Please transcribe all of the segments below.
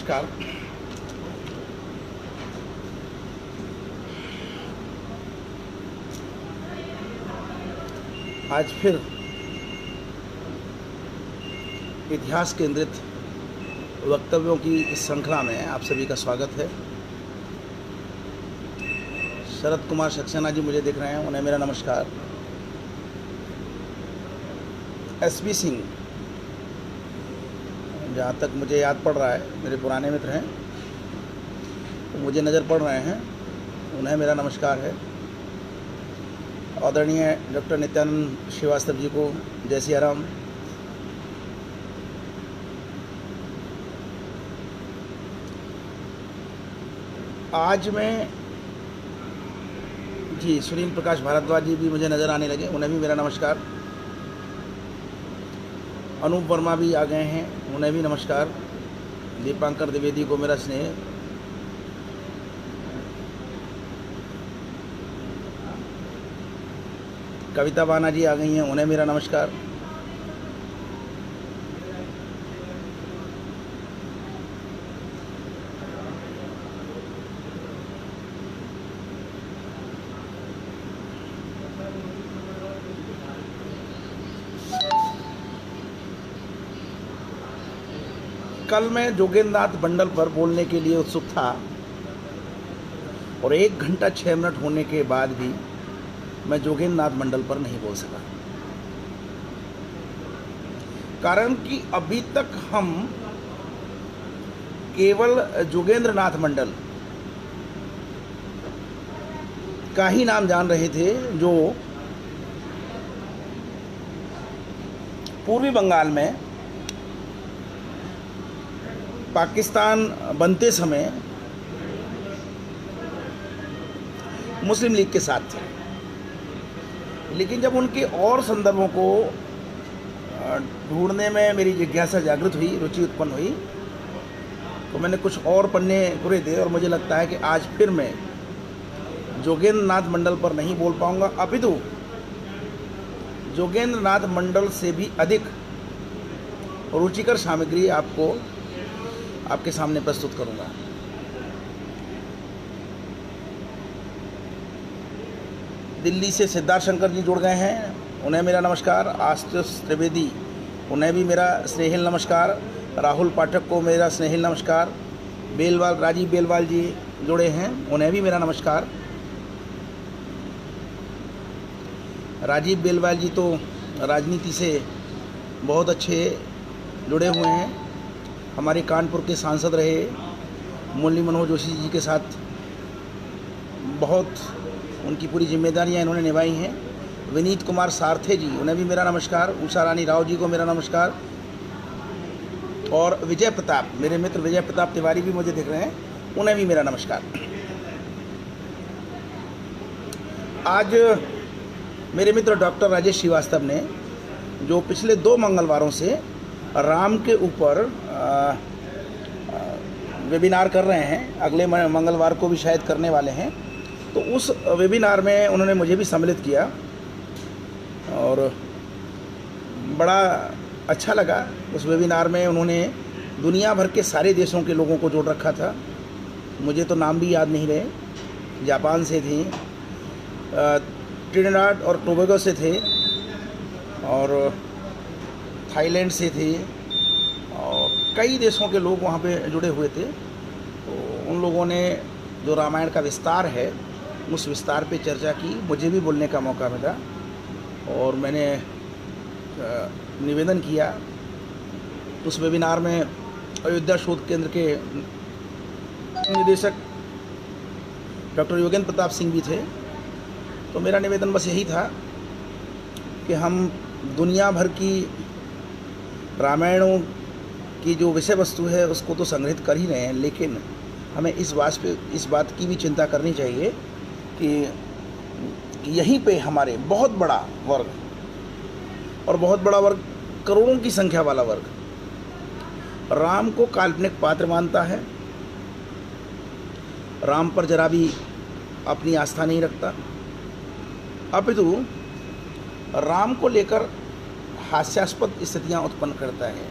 नमस्कार। आज फिर इतिहास केंद्रित वक्तव्यों की इस श्रृंखला में आप सभी का स्वागत है। शरद कुमार सक्सेना जी मुझे दिख रहे हैं, उन्हें मेरा नमस्कार। एसपी सिंह, जहाँ तक मुझे याद पड़ रहा है, मेरे पुराने मित्र हैं, तो मुझे नज़र पड़ रहे हैं, उन्हें मेरा नमस्कार है। आदरणीय डॉक्टर नित्यानंद श्रीवास्तव जी को जय सिया राम। आज मैं जी सुनील प्रकाश भारद्वाज जी भी मुझे नज़र आने लगे, उन्हें भी मेरा नमस्कार। अनूप वर्मा भी आ गए हैं, उन्हें भी नमस्कार। दीपांकर द्विवेदी को मेरा स्नेह। कविता बाना जी आ गई हैं, उन्हें मेरा नमस्कार। कल मैं जोगेंद्र नाथ मंडल पर बोलने के लिए उत्सुक था और 1 घंटा 6 मिनट होने के बाद भी मैं जोगेंद्र नाथ मंडल पर नहीं बोल सका। कारण कि अभी तक हम केवल जोगेंद्र नाथ मंडल का ही नाम जान रहे थे, जो पूर्वी बंगाल में पाकिस्तान बनते समय मुस्लिम लीग के साथ थे। लेकिन जब उनके और संदर्भों को ढूंढने में मेरी जिज्ञासा जागृत हुई, रुचि उत्पन्न हुई, तो मैंने कुछ और पन्ने खुले थे और मुझे लगता है कि आज फिर मैं जोगेंद्र नाथ मंडल पर नहीं बोल पाऊंगा, अपितु जोगेंद्र नाथ मंडल से भी अधिक रुचिकर सामग्री आपके सामने प्रस्तुत करूंगा। दिल्ली से सिद्धार्थ शंकर जी जुड़ गए हैं, उन्हें मेरा नमस्कार। आशुतोष त्रिवेदी, उन्हें भी मेरा स्नेहिल नमस्कार। राहुल पाठक को मेरा स्नेहिल नमस्कार। राजीव बेलवाल जी जुड़े हैं, उन्हें भी मेरा नमस्कार। राजीव बेलवाल जी तो राजनीति से बहुत अच्छे जुड़े हुए हैं, हमारे कानपुर के सांसद रहे। मुरली मनोहर जोशी जी के साथ बहुत उनकी पूरी जिम्मेदारियां इन्होंने निभाई हैं। विनीत कुमार सारथे जी, उन्हें भी मेरा नमस्कार। उषा रानी राव जी को मेरा नमस्कार। और विजय प्रताप, मेरे मित्र विजय प्रताप तिवारी भी मुझे दिख रहे हैं, उन्हें भी मेरा नमस्कार। आज मेरे मित्र डॉक्टर राजेश श्रीवास्तव ने, जो पिछले 2 मंगलवारों से राम के ऊपर वेबिनार कर रहे हैं, अगले मंगलवार को भी शायद करने वाले हैं, तो उस वेबिनार में उन्होंने मुझे भी सम्मिलित किया और बड़ा अच्छा लगा। उस वेबिनार में उन्होंने दुनिया भर के सारे देशों के लोगों को जोड़ रखा था। मुझे तो नाम भी याद नहीं रहे। जापान से थी, ट्रिनिडाड और टोबैगो से थे, और थाईलैंड से थे, और कई देशों के लोग वहाँ पे जुड़े हुए थे। तो उन लोगों ने जो रामायण का विस्तार है, उस विस्तार पे चर्चा की। मुझे भी बोलने का मौका मिला और मैंने निवेदन किया। उस वेबिनार में अयोध्या शोध केंद्र के निदेशक डॉक्टर योगेंद्र प्रताप सिंह भी थे। तो मेरा निवेदन बस यही था कि हम दुनिया भर की रामायणों की जो विषय वस्तु है उसको तो संग्रहित कर ही रहे हैं, लेकिन हमें इस बात की भी चिंता करनी चाहिए कि यहीं पे हमारे बहुत बड़ा वर्ग, और बहुत बड़ा वर्ग करोड़ों की संख्या वाला वर्ग, राम को काल्पनिक पात्र मानता है, राम पर जरा भी अपनी आस्था नहीं रखता, अपितु राम को लेकर हास्यास्पद स्थितियां उत्पन्न करता है।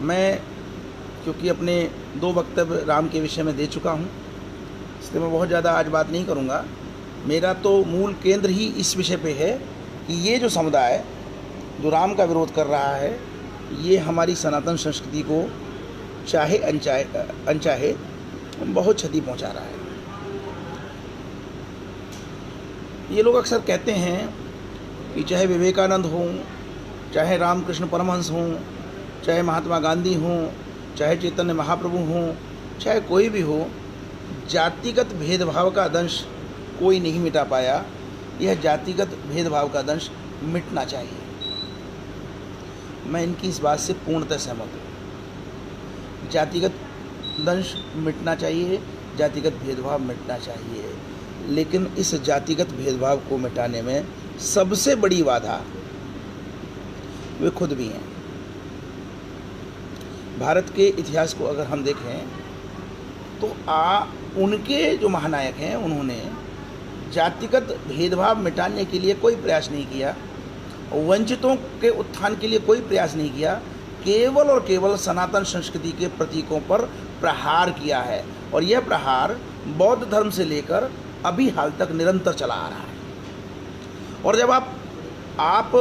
मैं क्योंकि अपने 2 वक्तव्य राम के विषय में दे चुका हूँ, इसलिए मैं बहुत ज़्यादा आज बात नहीं करूँगा। मेरा तो मूल केंद्र ही इस विषय पे है कि ये जो समुदाय जो राम का विरोध कर रहा है, ये हमारी सनातन संस्कृति को चाहे अनचाहे बहुत क्षति पहुंचा रहा है। ये लोग अक्सर कहते हैं कि चाहे विवेकानंद हों, चाहे रामकृष्ण परमहंस हों, चाहे महात्मा गांधी हों, चाहे चैतन्य महाप्रभु हों, चाहे कोई भी हो, जातिगत भेदभाव का दंश कोई नहीं मिटा पाया। यह जातिगत भेदभाव का दंश मिटना चाहिए। मैं इनकी इस बात से पूर्णतः सहमत हूँ। जातिगत दंश मिटना चाहिए, जातिगत भेदभाव मिटना चाहिए, लेकिन इस जातिगत भेदभाव को मिटाने में सबसे बड़ी बाधा वे खुद भी हैं। भारत के इतिहास को अगर हम देखें तो उनके जो महानायक हैं, उन्होंने जातिगत भेदभाव मिटाने के लिए कोई प्रयास नहीं किया, वंचितों के उत्थान के लिए कोई प्रयास नहीं किया, केवल और केवल सनातन संस्कृति के प्रतीकों पर प्रहार किया है। और यह प्रहार बौद्ध धर्म से लेकर अभी हाल तक निरंतर चला आ रहा है। और जब आप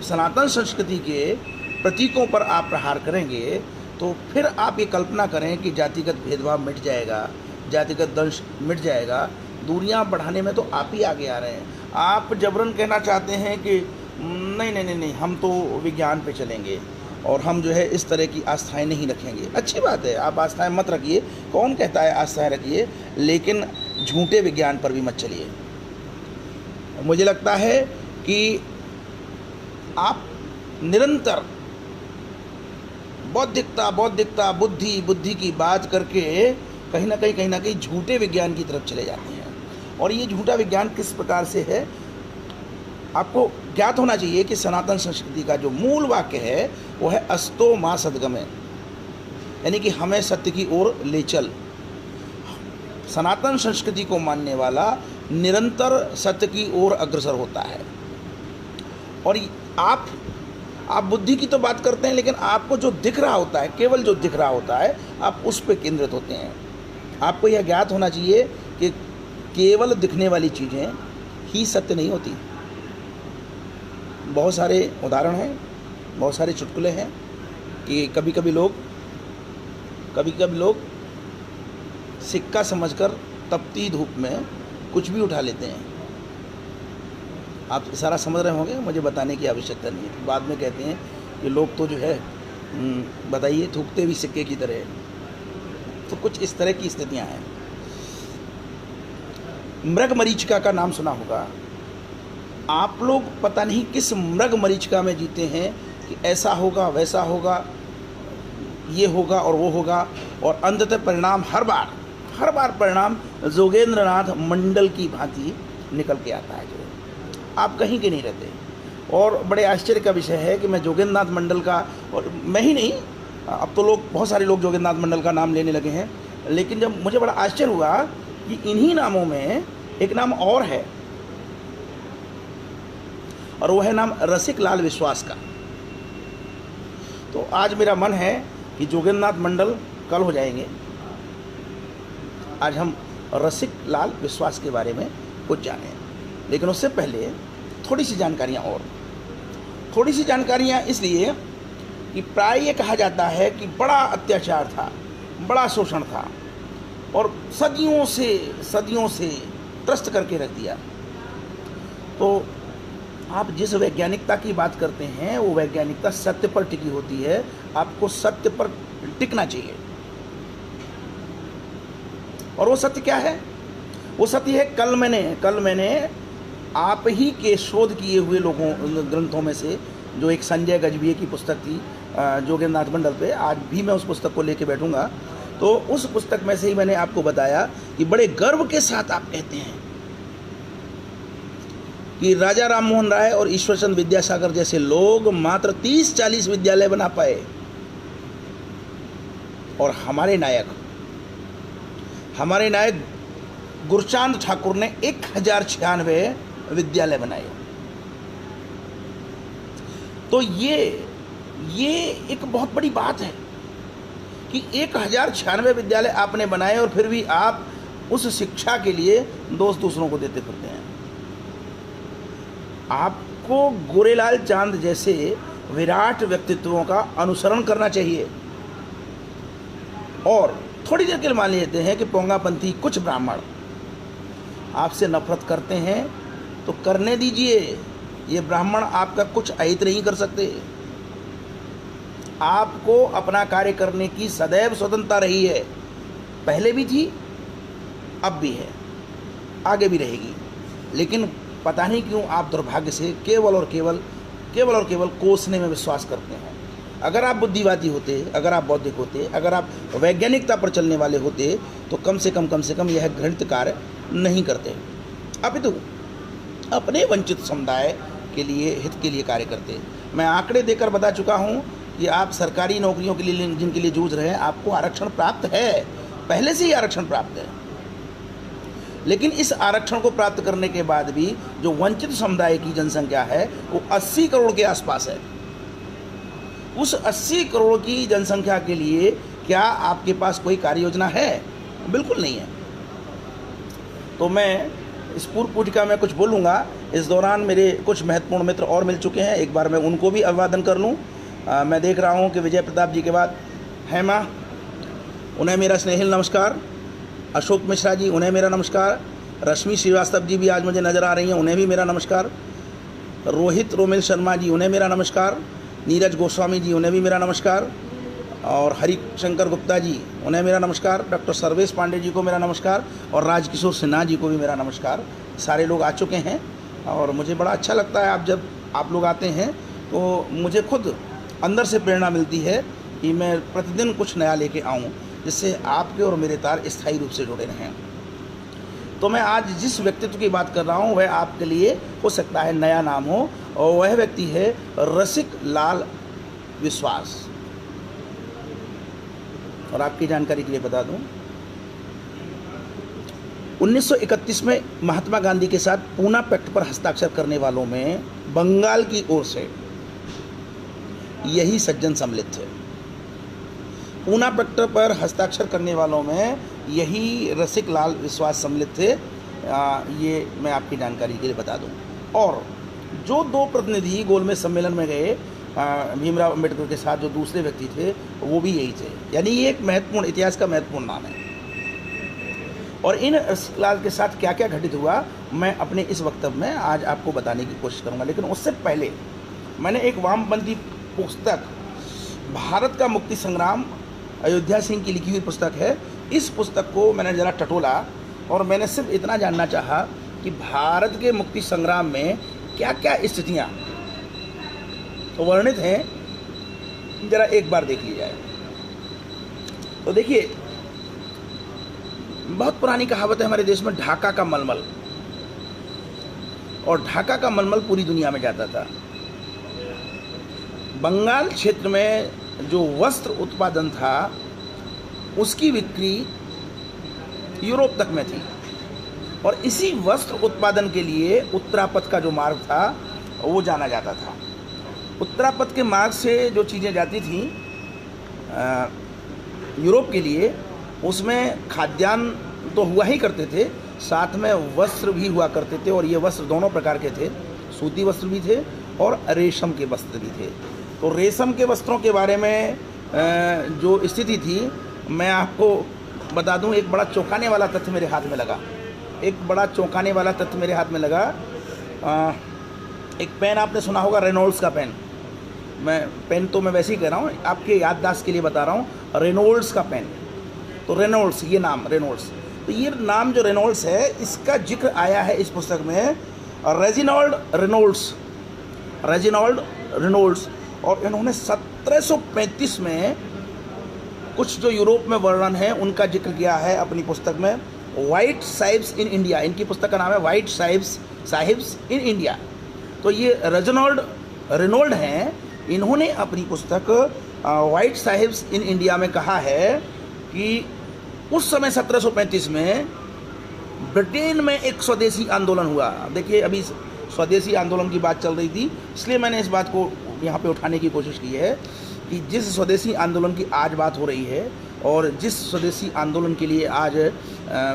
सनातन संस्कृति के प्रतीकों पर आप प्रहार करेंगे तो फिर आप ये कल्पना करें कि जातिगत भेदभाव मिट जाएगा, जातिगत दंश मिट जाएगा। दूरियां बढ़ाने में तो आप ही आगे आ रहे हैं। आप जबरन कहना चाहते हैं कि नहीं, हम तो विज्ञान पे चलेंगे और हम जो है इस तरह की आस्थाएं नहीं रखेंगे। अच्छी बात है, आप आस्थाएं मत रखिए, कौन कहता है आस्थाएं रखिए, लेकिन झूठे विज्ञान पर भी मत चलिए। मुझे लगता है कि आप निरंतर बौद्धिकता बुद्धि की बात करके कहीं ना कहीं झूठे विज्ञान की तरफ चले जाते हैं। और ये झूठा विज्ञान किस प्रकार से है, आपको ज्ञात होना चाहिए कि सनातन संस्कृति का जो मूल वाक्य है वो है अस्तो मा सद्गमय, यानी कि हमें सत्य की ओर ले चल। सनातन संस्कृति को मानने वाला निरंतर सत्य की ओर अग्रसर होता है। और आप बुद्धि की तो बात करते हैं, लेकिन आपको जो दिख रहा होता है, केवल जो दिख रहा होता है, आप उस पर केंद्रित होते हैं। आपको यह ज्ञात होना चाहिए कि केवल दिखने वाली चीज़ें ही सत्य नहीं होती। बहुत सारे उदाहरण हैं, बहुत सारे चुटकुले हैं कि कभी कभी लोग सिक्का समझकर तपती धूप में कुछ भी उठा लेते हैं। आप सारा समझ रहे होंगे, मुझे बताने की आवश्यकता नहीं है। बाद में कहते हैं कि लोग तो जो है बताइए थूकते भी सिक्के की तरह। तो कुछ इस तरह की स्थितियां हैं। मृग मरीचिका का नाम सुना होगा। आप लोग पता नहीं किस मृग मरीचिका में जीते हैं कि ऐसा होगा, वैसा होगा, ये होगा और वो होगा, और अंततः परिणाम हर बार परिणाम जोगेंद्रनाथ मंडल की भांति निकल के आता है। जो आप कहीं के नहीं रहते। और बड़े आश्चर्य का विषय है कि मैं जोगेंद्रनाथ मंडल का, और मैं ही नहीं, अब तो बहुत सारे लोग जोगेंद्रनाथ मंडल का नाम लेने लगे हैं, लेकिन जब मुझे बड़ा आश्चर्य हुआ कि इन्हीं नामों में एक नाम और है, और वो है नाम रसिक लाल विश्वास का। तो आज मेरा मन है कि जोगेंद्रनाथ मंडल कल हो जाएंगे। आज हम रसिक लाल विश्वास के बारे में कुछ जानें, लेकिन उससे पहले थोड़ी सी जानकारियाँ इसलिए कि प्राय ये कहा जाता है कि बड़ा अत्याचार था, बड़ा शोषण था, और सदियों से त्रस्त करके रख दिया। तो आप जिस वैज्ञानिकता की बात करते हैं वो वैज्ञानिकता सत्य पर टिकी होती है। आपको सत्य पर टिकना चाहिए। और वो सत्य क्या है? वो सत्य है कल मैंने आप ही के शोध किए हुए ग्रंथों में से जो एक संजय गजभिये की पुस्तक थी जोगेंद्रनाथ मंडल पे, आज भी मैं उस पुस्तक को लेके बैठूंगा। तो उस पुस्तक में से ही मैंने आपको बताया कि बड़े गर्व के साथ आप कहते हैं कि राजा राम मोहन राय और ईश्वरचंद विद्यासागर जैसे लोग मात्र 30-40 विद्यालय बना पाए, और हमारे नायक गुरचांद ठाकुर ने 1096 विद्यालय बनाए। तो ये एक बहुत बड़ी बात है। कि 1096 विद्यालय आपने बनाए और फिर भी आप उस शिक्षा के लिए दोष दूसरों को देते फिरते हैं। आपको गोरेलाल चांद जैसे विराट व्यक्तित्वों का अनुसरण करना चाहिए। और थोड़ी देर के लिए मान लेते हैं कि पोंगापंथी कुछ ब्राह्मण आपसे नफरत करते हैं तो करने दीजिए। ये ब्राह्मण आपका कुछ अहित नहीं कर सकते। आपको अपना कार्य करने की सदैव स्वतंत्रता रही है, पहले भी थी, अब भी है, आगे भी रहेगी। लेकिन पता नहीं क्यों आप दुर्भाग्य से केवल और केवल कोसने में विश्वास करते हैं। अगर आप बुद्धिवादी होते, अगर आप बौद्धिक होते, अगर आप वैज्ञानिकता पर चलने वाले होते तो कम से कम यह घृणित कार्य नहीं करते, अपितु अपने वंचित समुदाय के लिए, हित के लिए कार्य करते। मैं आंकड़े देकर बता चुका हूं कि आप सरकारी नौकरियों के लिए जिनके लिए जूझ रहे हैं, आपको आरक्षण प्राप्त है, पहले से ही आरक्षण प्राप्त है। लेकिन इस आरक्षण को प्राप्त करने के बाद भी जो वंचित समुदाय की जनसंख्या है वो 80 करोड़ के आसपास है। उस 80 करोड़ की जनसंख्या के लिए क्या आपके पास कोई कार्य योजना है? बिल्कुल नहीं है। तो मैं इस पूर्व पुटिका में कुछ बोलूँगा। इस दौरान मेरे कुछ महत्वपूर्ण मित्र और मिल चुके हैं, एक बार मैं उनको भी अभिवादन कर लूँ। मैं देख रहा हूँ कि विजय प्रताप जी के बाद हेमा, उन्हें मेरा स्नेहिल नमस्कार। अशोक मिश्रा जी, उन्हें मेरा नमस्कार। रश्मि श्रीवास्तव जी भी आज मुझे नज़र आ रही हैं, उन्हें भी मेरा नमस्कार। रोहित रोमिल शर्मा जी, उन्हें मेरा नमस्कार। नीरज गोस्वामी जी, उन्हें भी मेरा नमस्कार। और हरिशंकर गुप्ता जी, उन्हें मेरा नमस्कार। डॉक्टर सर्वेश पांडे जी को मेरा नमस्कार और राजकिशोर सिन्हा जी को भी मेरा नमस्कार। सारे लोग आ चुके हैं और मुझे बड़ा अच्छा लगता है जब आप लोग आते हैं तो मुझे खुद अंदर से प्रेरणा मिलती है कि मैं प्रतिदिन कुछ नया लेके आऊँ जिससे आपके और मेरे तार स्थायी रूप से जुड़े रहें। तो मैं आज जिस व्यक्तित्व की बात कर रहा हूँ वह आपके लिए हो सकता है नया नाम हो, और वह व्यक्ति है रसिक लाल विश्वास। और आपकी जानकारी के लिए बता दूं, 1931 में महात्मा गांधी के साथ पूना पैक्ट पर हस्ताक्षर करने वालों में बंगाल की ओर से यही सज्जन सम्मिलित थे। पूना पैक्ट पर हस्ताक्षर करने वालों में यही रसिक लाल विश्वास सम्मिलित थे। ये मैं आपकी जानकारी के लिए बता दूं। और जो दो प्रतिनिधि गोलमेज सम्मेलन में गए भीमराव अंबेडकर के साथ, जो दूसरे व्यक्ति थे वो भी यही थे। यानी ये एक महत्वपूर्ण, इतिहास का महत्वपूर्ण नाम है। और इन रसिक लाल के साथ क्या क्या घटित हुआ मैं अपने इस वक्तव्य में आज आपको बताने की कोशिश करूंगा। लेकिन उससे पहले मैंने एक वामपंथी पुस्तक, भारत का मुक्ति संग्राम, अयोध्या सिंह की लिखी हुई पुस्तक है। इस पुस्तक को मैंने ज़रा टटोला और मैंने सिर्फ इतना जानना चाहा कि भारत के मुक्ति संग्राम में क्या क्या स्थितियाँ तो वर्णित हैं, ज़रा एक बार देख ली जाए। तो देखिए, बहुत पुरानी कहावत है हमारे देश में, ढाका का मलमल। और ढाका का मलमल पूरी दुनिया में जाता था। बंगाल क्षेत्र में जो वस्त्र उत्पादन था उसकी बिक्री यूरोप तक में थी। और इसी वस्त्र उत्पादन के लिए उत्तरापथ का जो मार्ग था वो जाना जाता था। उत्तरापथ के मार्ग से जो चीज़ें जाती थीं यूरोप के लिए, उसमें खाद्यान्न तो हुआ ही करते थे, साथ में वस्त्र भी हुआ करते थे। और ये वस्त्र दोनों प्रकार के थे, सूती वस्त्र भी थे और रेशम के वस्त्र भी थे। तो रेशम के वस्त्रों के बारे में जो स्थिति थी मैं आपको बता दूं। एक बड़ा चौंकाने वाला तथ्य मेरे हाथ में लगा, एक पेन आपने सुना होगा, रेनॉल्ड्स का पेन। पेन तो मैं वैसे ही कह रहा हूँ, आपके याददाश्त के लिए बता रहा हूँ, रेनॉल्ड्स का पेन। तो रेनॉल्ड्स, ये नाम रेनॉल्ड्स, तो ये नाम जो रेनॉल्ड्स है इसका जिक्र आया है इस पुस्तक में, रेजिनाल्ड रेनॉल्ड्स। और इन्होंने 1735 में कुछ जो यूरोप में वर्णन है उनका जिक्र किया है अपनी पुस्तक में, वाइट साहिब्स इन इंडिया। इनकी पुस्तक का नाम है वाइट साहिब्स इन इंडिया। तो ये रेनॉल्ड हैं, इन्होंने अपनी पुस्तक वाइट साहिब्स इन इंडिया में कहा है कि उस समय 1735 में ब्रिटेन में एक स्वदेशी आंदोलन हुआ। देखिए, अभी स्वदेशी आंदोलन की बात चल रही थी, इसलिए मैंने इस बात को यहाँ पे उठाने की कोशिश की है कि जिस स्वदेशी आंदोलन की आज बात हो रही है और जिस स्वदेशी आंदोलन के लिए आज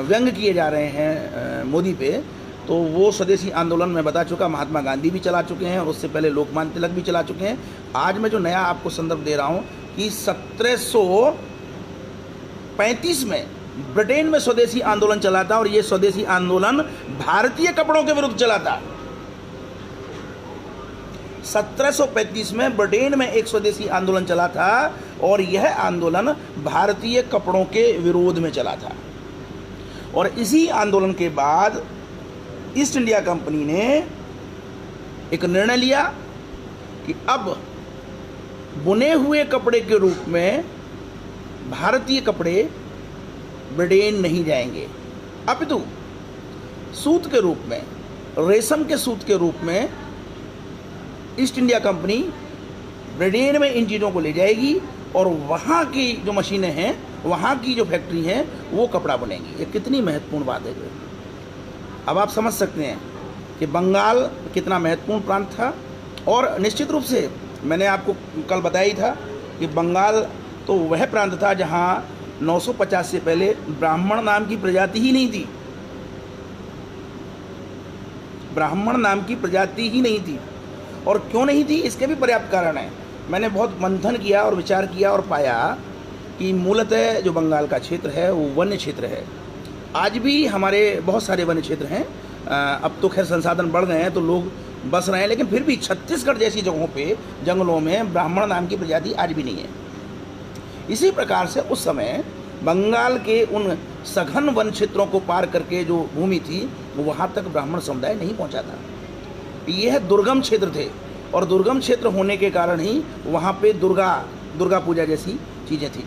व्यंग किए जा रहे हैं मोदी पे, तो वो स्वदेशी आंदोलन मैं बता चुका, महात्मा गांधी भी चला चुके हैं और उससे पहले लोकमान्य तिलक भी चला चुके हैं। आज मैं जो नया आपको संदर्भ दे रहा हूँ कि 1735 में ब्रिटेन में स्वदेशी आंदोलन चला था और ये स्वदेशी आंदोलन भारतीय कपड़ों के विरुद्ध चला था। 1735 में ब्रिटेन में एक स्वदेशी आंदोलन चला था और यह आंदोलन भारतीय कपड़ों के विरोध में चला था। और इसी आंदोलन के बाद ईस्ट इंडिया कंपनी ने एक निर्णय लिया कि अब बुने हुए कपड़े के रूप में भारतीय कपड़े ब्रिटेन नहीं जाएंगे, अपितु सूत के रूप में, रेशम के सूत के रूप में ईस्ट इंडिया कंपनी ब्रिटेन में इन चीज़ों को ले जाएगी और वहाँ की जो मशीनें हैं, वहाँ की जो फैक्ट्री हैं, वो कपड़ा बुनेंगी। ये कितनी महत्वपूर्ण बात है। अब आप समझ सकते हैं कि बंगाल कितना महत्वपूर्ण प्रांत था। और निश्चित रूप से मैंने आपको कल बताया ही था कि बंगाल तो वह प्रांत था जहाँ 950 से पहले ब्राह्मण नाम की प्रजाति ही नहीं थी। ब्राह्मण नाम की प्रजाति ही नहीं थी। और क्यों नहीं थी, इसके भी पर्याप्त कारण है। मैंने बहुत मंथन किया और विचार किया और पाया कि मूलतः जो बंगाल का क्षेत्र है वो वन्य क्षेत्र है। आज भी हमारे बहुत सारे वन्य क्षेत्र हैं। अब तो खैर संसाधन बढ़ गए हैं तो लोग बस रहे हैं, लेकिन फिर भी छत्तीसगढ़ जैसी जगहों पे जंगलों में ब्राह्मण नाम की प्रजाति आज भी नहीं है। इसी प्रकार से उस समय बंगाल के उन सघन वन क्षेत्रों को पार करके जो भूमि थी वो वहाँ तक ब्राह्मण समुदाय नहीं पहुँचा था। यह दुर्गम क्षेत्र थे और दुर्गम क्षेत्र होने के कारण ही वहाँ पे दुर्गा पूजा जैसी चीज़ें थी।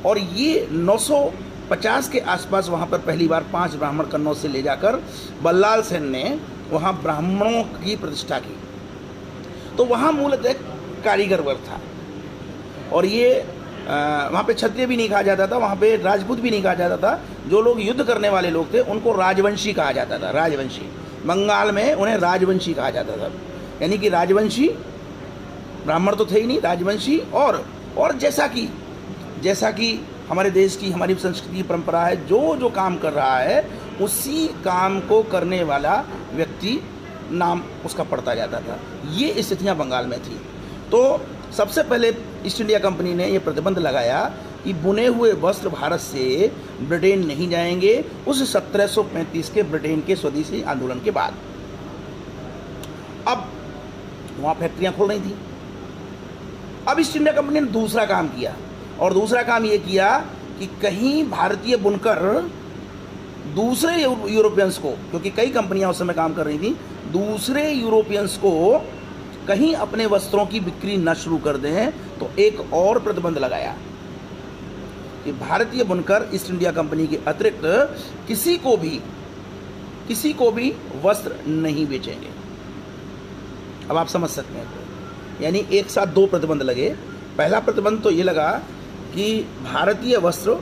और ये 950 के आसपास वहाँ पर पहली बार 5 ब्राह्मण कन्नौज से ले जाकर बल्लाल सेन ने वहाँ ब्राह्मणों की प्रतिष्ठा की। तो वहाँ मूलतः कारीगर वर्ग था और ये वहाँ पे क्षत्रिय भी नहीं कहा जाता था, वहाँ पे राजपूत भी नहीं कहा जाता था। जो लोग युद्ध करने वाले लोग थे उनको राजवंशी कहा जाता था। राजवंशी बंगाल में उन्हें राजवंशी कहा जाता था, यानी कि राजवंशी ब्राह्मण तो थे ही नहीं, राजवंशी। और जैसा कि हमारे देश की, हमारी संस्कृति की परंपरा है, जो काम कर रहा है उसी काम को करने वाला व्यक्ति नाम उसका पड़ता जाता था। ये स्थितियाँ बंगाल में थी। तो सबसे पहले ईस्ट इंडिया कंपनी ने यह प्रतिबंध लगाया कि बुने हुए वस्त्र भारत से ब्रिटेन नहीं जाएंगे, उस 1735 के ब्रिटेन के स्वदेशी आंदोलन के बाद। अब वहाँ फैक्ट्रियाँ खोल रही थी। अब ईस्ट इंडिया कंपनी ने दूसरा काम किया और दूसरा काम ये किया कि कहीं भारतीय बुनकर दूसरे यूरोपियंस को, क्योंकि कई कंपनियां उस समय काम कर रही थी, दूसरे यूरोपियंस को कहीं अपने वस्त्रों की बिक्री न शुरू कर दें, तो एक और प्रतिबंध लगाया कि भारतीय बुनकर ईस्ट इंडिया कंपनी के अतिरिक्त किसी को भी वस्त्र नहीं बेचेंगे। अब आप समझ सकते हैं, यानी एक साथ 2 प्रतिबंध लगे। पहला प्रतिबंध तो ये लगा कि भारतीय वस्त्र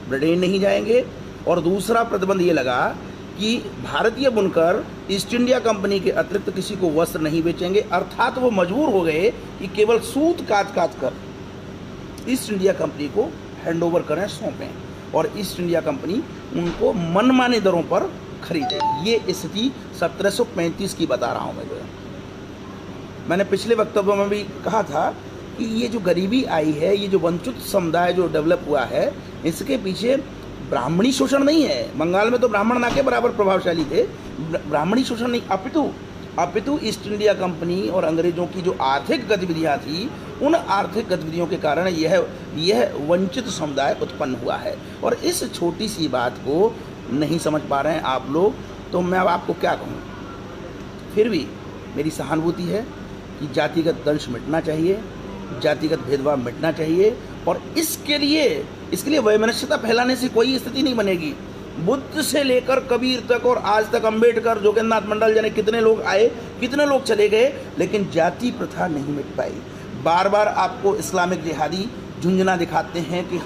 ब्रिटेन नहीं जाएंगे और दूसरा प्रतिबंध ये लगा कि भारतीय बुनकर ईस्ट इंडिया कंपनी के अतिरिक्त किसी को वस्त्र नहीं बेचेंगे। अर्थात वो मजबूर हो गए कि केवल सूत काट कर ईस्ट इंडिया कंपनी को हैंडओवर करें, सौंपें, और ईस्ट इंडिया कंपनी उनको मनमाने दरों पर खरीदे। ये स्थिति 1735 की बता रहा हूँ मैं। मैंने पिछले वक्तव्यों में भी कहा था कि ये जो गरीबी आई है, ये जो वंचित समुदाय जो डेवलप हुआ है, इसके पीछे ब्राह्मणी शोषण नहीं है। बंगाल में तो ब्राह्मण ना के बराबर प्रभावशाली थे, ब्राह्मणी शोषण नहीं, अपितु ईस्ट इंडिया कंपनी और अंग्रेजों की जो आर्थिक गतिविधियां थी, उन आर्थिक गतिविधियों के कारण यह वंचित समुदाय उत्पन्न हुआ है। और इस छोटी सी बात को नहीं समझ पा रहे हैं आप लोग, तो मैं अब आपको क्या कहूँ। फिर भी मेरी सहानुभूति है कि जातिगत दंश मिटना चाहिए, जातिगत भेदभाव मिटना चाहिए, और इसके लिए वैमनस्यता फैलाने से कोई स्थिति नहीं बनेगी। बुद्ध से लेकर कबीर तक और आज तक अम्बेडकर, जोगेंद्रनाथ मंडल, जाने कितने लोग आए, कितने लोग चले गए, लेकिन जाति प्रथा नहीं मिट पाई। बार बार आपको इस्लामिक जिहादी झुंझुना दिखाते हैं कि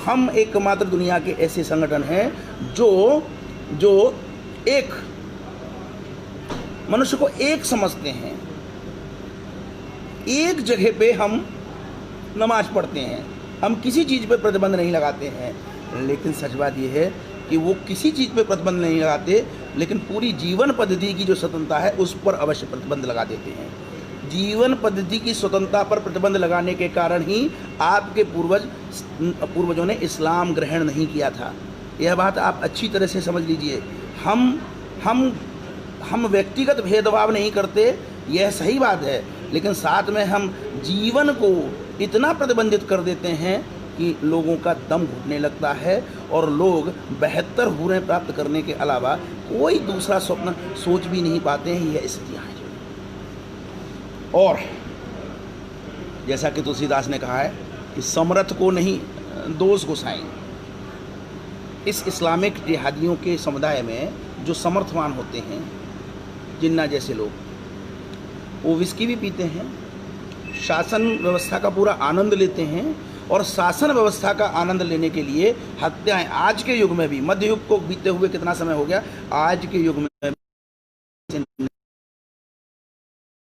हम एकमात्र दुनिया के ऐसे संगठन हैं जो एक मनुष्य को एक समझते हैं। एक जगह पे हम नमाज पढ़ते हैं, हम किसी चीज़ पे प्रतिबंध नहीं लगाते हैं। लेकिन सच बात यह है कि वो किसी चीज़ पे प्रतिबंध नहीं लगाते, लेकिन पूरी जीवन पद्धति की जो स्वतंत्रता है उस पर अवश्य प्रतिबंध लगा देते हैं। जीवन पद्धति की स्वतंत्रता पर प्रतिबंध लगाने के कारण ही आपके पूर्वजों ने इस्लाम ग्रहण नहीं किया था। यह बात आप अच्छी तरह से समझ लीजिए। हम व्यक्तिगत भेदभाव नहीं करते, यह सही बात है, लेकिन साथ में हम जीवन को इतना प्रतिबंधित कर देते हैं कि लोगों का दम घुटने लगता है और लोग बेहतर हुर्रें प्राप्त करने के अलावा कोई दूसरा स्वप्न सोच भी नहीं पाते हैं। यह स्थितियाँ हैं। और जैसा कि तुलसीदास ने कहा है कि समर्थ को नहीं दोष गुसाएं। इस इस्लामिक जिहादियों के समुदाय में जो समर्थवान होते हैं, जिन्ना जैसे लोग, वो विस्की भी पीते हैं, शासन व्यवस्था का पूरा आनंद लेते हैं, और शासन व्यवस्था का आनंद लेने के लिए हत्याएं आज के युग में भी, मध्य युग को बीते हुए कितना समय हो गया, आज के युग में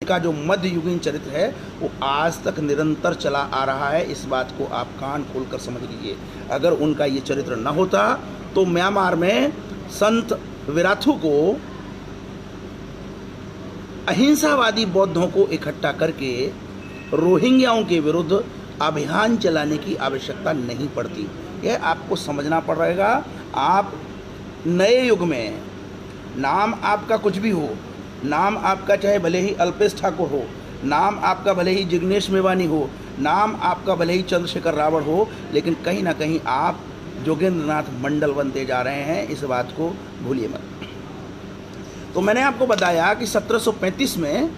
का जो मध्ययुगीन चरित्र है वो आज तक निरंतर चला आ रहा है। इस बात को आप कान खोलकर समझ लीजिए। अगर उनका ये चरित्र न होता तो म्यांमार में संत विराथू को अहिंसावादी बौद्धों को इकट्ठा करके रोहिंग्याओं के विरुद्ध अभियान चलाने की आवश्यकता नहीं पड़ती। यह आपको समझना पड़ेगा। आप नए युग में, नाम आपका कुछ भी हो, नाम आपका चाहे भले ही अल्पेश ठाकुर हो, नाम आपका भले ही जिग्नेश मेवानी हो, नाम आपका भले ही चंद्रशेखर रावण हो, लेकिन कहीं ना कहीं आप जोगेंद्रनाथ मंडल बनते जा रहे हैं। इस बात को भूलिए मत। तो मैंने आपको बताया कि 1735 में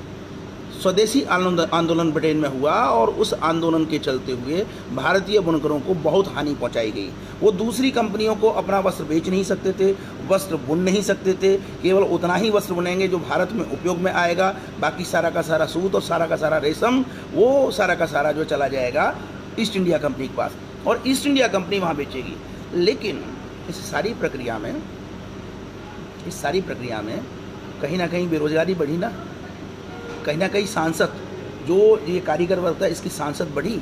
स्वदेशी आंदोलन ब्रिटेन में हुआ और उस आंदोलन के चलते हुए भारतीय बुनकरों को बहुत हानि पहुंचाई गई। वो दूसरी कंपनियों को अपना वस्त्र बेच नहीं सकते थे, वस्त्र बुन नहीं सकते थे। केवल उतना ही वस्त्र बुनेंगे जो भारत में उपयोग में आएगा। बाकी सारा का सारा सूत और सारा का सारा रेशम, वो सारा का सारा जो चला जाएगा ईस्ट इंडिया कंपनी के पास, और ईस्ट इंडिया कंपनी वहाँ बेचेगी। लेकिन इस सारी प्रक्रिया में कहीं ना कहीं बेरोजगारी बढ़ी ना, कहीं ना कहीं सांसद, जो ये कारीगर वर्ग था इसकी सांसद बढ़ी,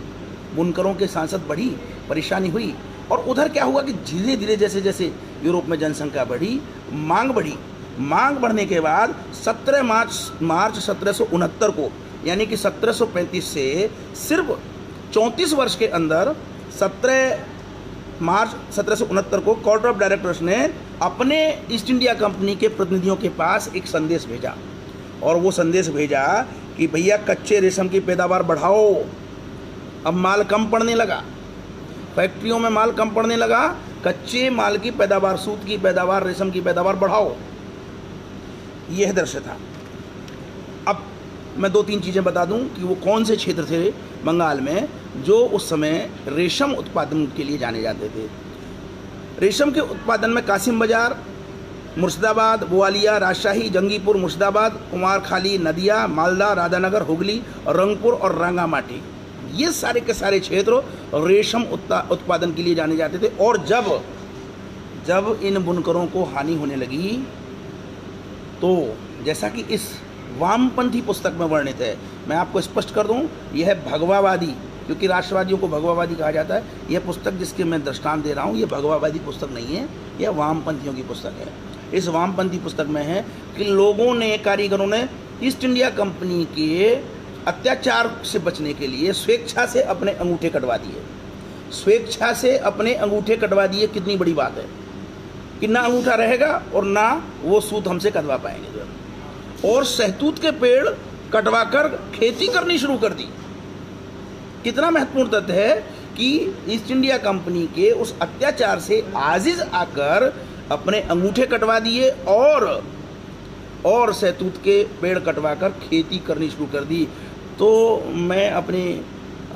बुनकरों के सांसद बढ़ी, परेशानी हुई। और उधर क्या हुआ कि धीरे धीरे जैसे जैसे यूरोप में जनसंख्या बढ़ी, मांग बढ़ी। मांग बढ़ने के बाद 17 मार्च 1769 को, यानी कि 1735 से सिर्फ 34 वर्ष के अंदर 17 मार्च 1769 को कोर्ट ऑफ डायरेक्टर्स ने अपने ईस्ट इंडिया कंपनी के प्रतिनिधियों के पास एक संदेश भेजा, और वो संदेश भेजा कि भैया कच्चे रेशम की पैदावार बढ़ाओ। अब माल कम पड़ने लगा, फैक्ट्रियों में माल कम पड़ने लगा, कच्चे माल की पैदावार, सूत की पैदावार, रेशम की पैदावार बढ़ाओ। यह दृश्य था। अब मैं 2-3 चीज़ें बता दूं कि वो कौन से क्षेत्र थे बंगाल में जो उस समय रेशम उत्पादन के लिए जाने जाते थे। रेशम के उत्पादन में कासिम बाजार, मुर्शिदाबाद, ग्वालियर, राजशाही, जंगीपुर, मुर्शिदाबाद, कुमारखाली, नदिया, मालदा, राधानगर, हुगली, रंगपुर और रंगामाटी, ये सारे के सारे क्षेत्र रेशम उत्पादन के लिए जाने जाते थे। और जब इन बुनकरों को हानि होने लगी तो जैसा कि इस वामपंथी पुस्तक में वर्णित है, मैं आपको स्पष्ट कर दूं, यह है भगवावादी, क्योंकि राष्ट्रवादियों को भगवावादी कहा जाता है। यह पुस्तक जिसके मैं दृष्टांत दे रहा हूँ, यह भगवावादी पुस्तक नहीं है, यह वामपंथियों की पुस्तक है। इस वामपंथी पुस्तक में है कि लोगों ने, कारीगरों ने ईस्ट इंडिया कंपनी के अत्याचार से बचने के लिए स्वेच्छा से अपने अंगूठे कटवा दिए। स्वेच्छा से अपने अंगूठे कटवा दिए, कितनी बड़ी बात है कि ना अंगूठा रहेगा और ना वो सूत हमसे कटवा पाएंगे। और सहतूत के पेड़ कटवाकर खेती करनी शुरू कर दी। कितना महत्वपूर्ण तथ्य है कि ईस्ट इंडिया कंपनी के उस अत्याचार से आजिज आकर अपने अंगूठे कटवा दिए और सहतूत के पेड़ कटवाकर खेती करनी शुरू कर दी। तो मैं अपने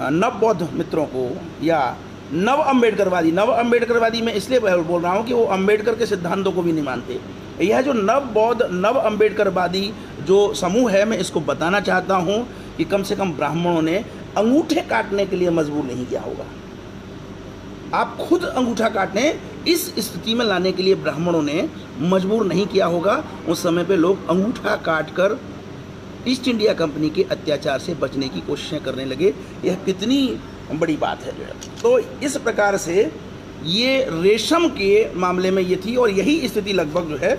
नव बौद्ध मित्रों को, या नव अम्बेडकरवादी मैं इसलिए बोल रहा हूँ कि वो अम्बेडकर के सिद्धांतों को भी नहीं मानते। यह जो नव अम्बेडकरवादी जो समूह है, मैं इसको बताना चाहता हूँ कि कम से कम ब्राह्मणों ने अंगूठे काटने के लिए मजबूर नहीं किया होगा। आप खुद अंगूठा काटने, इस स्थिति में लाने के लिए ब्राह्मणों ने मजबूर नहीं किया होगा। उस समय पे लोग अंगूठा काटकर ईस्ट इंडिया कंपनी के अत्याचार से बचने की कोशिशें करने लगे। यह कितनी बड़ी बात है जो है। तो इस प्रकार से ये रेशम के मामले में ये थी, और यही स्थिति लगभग जो है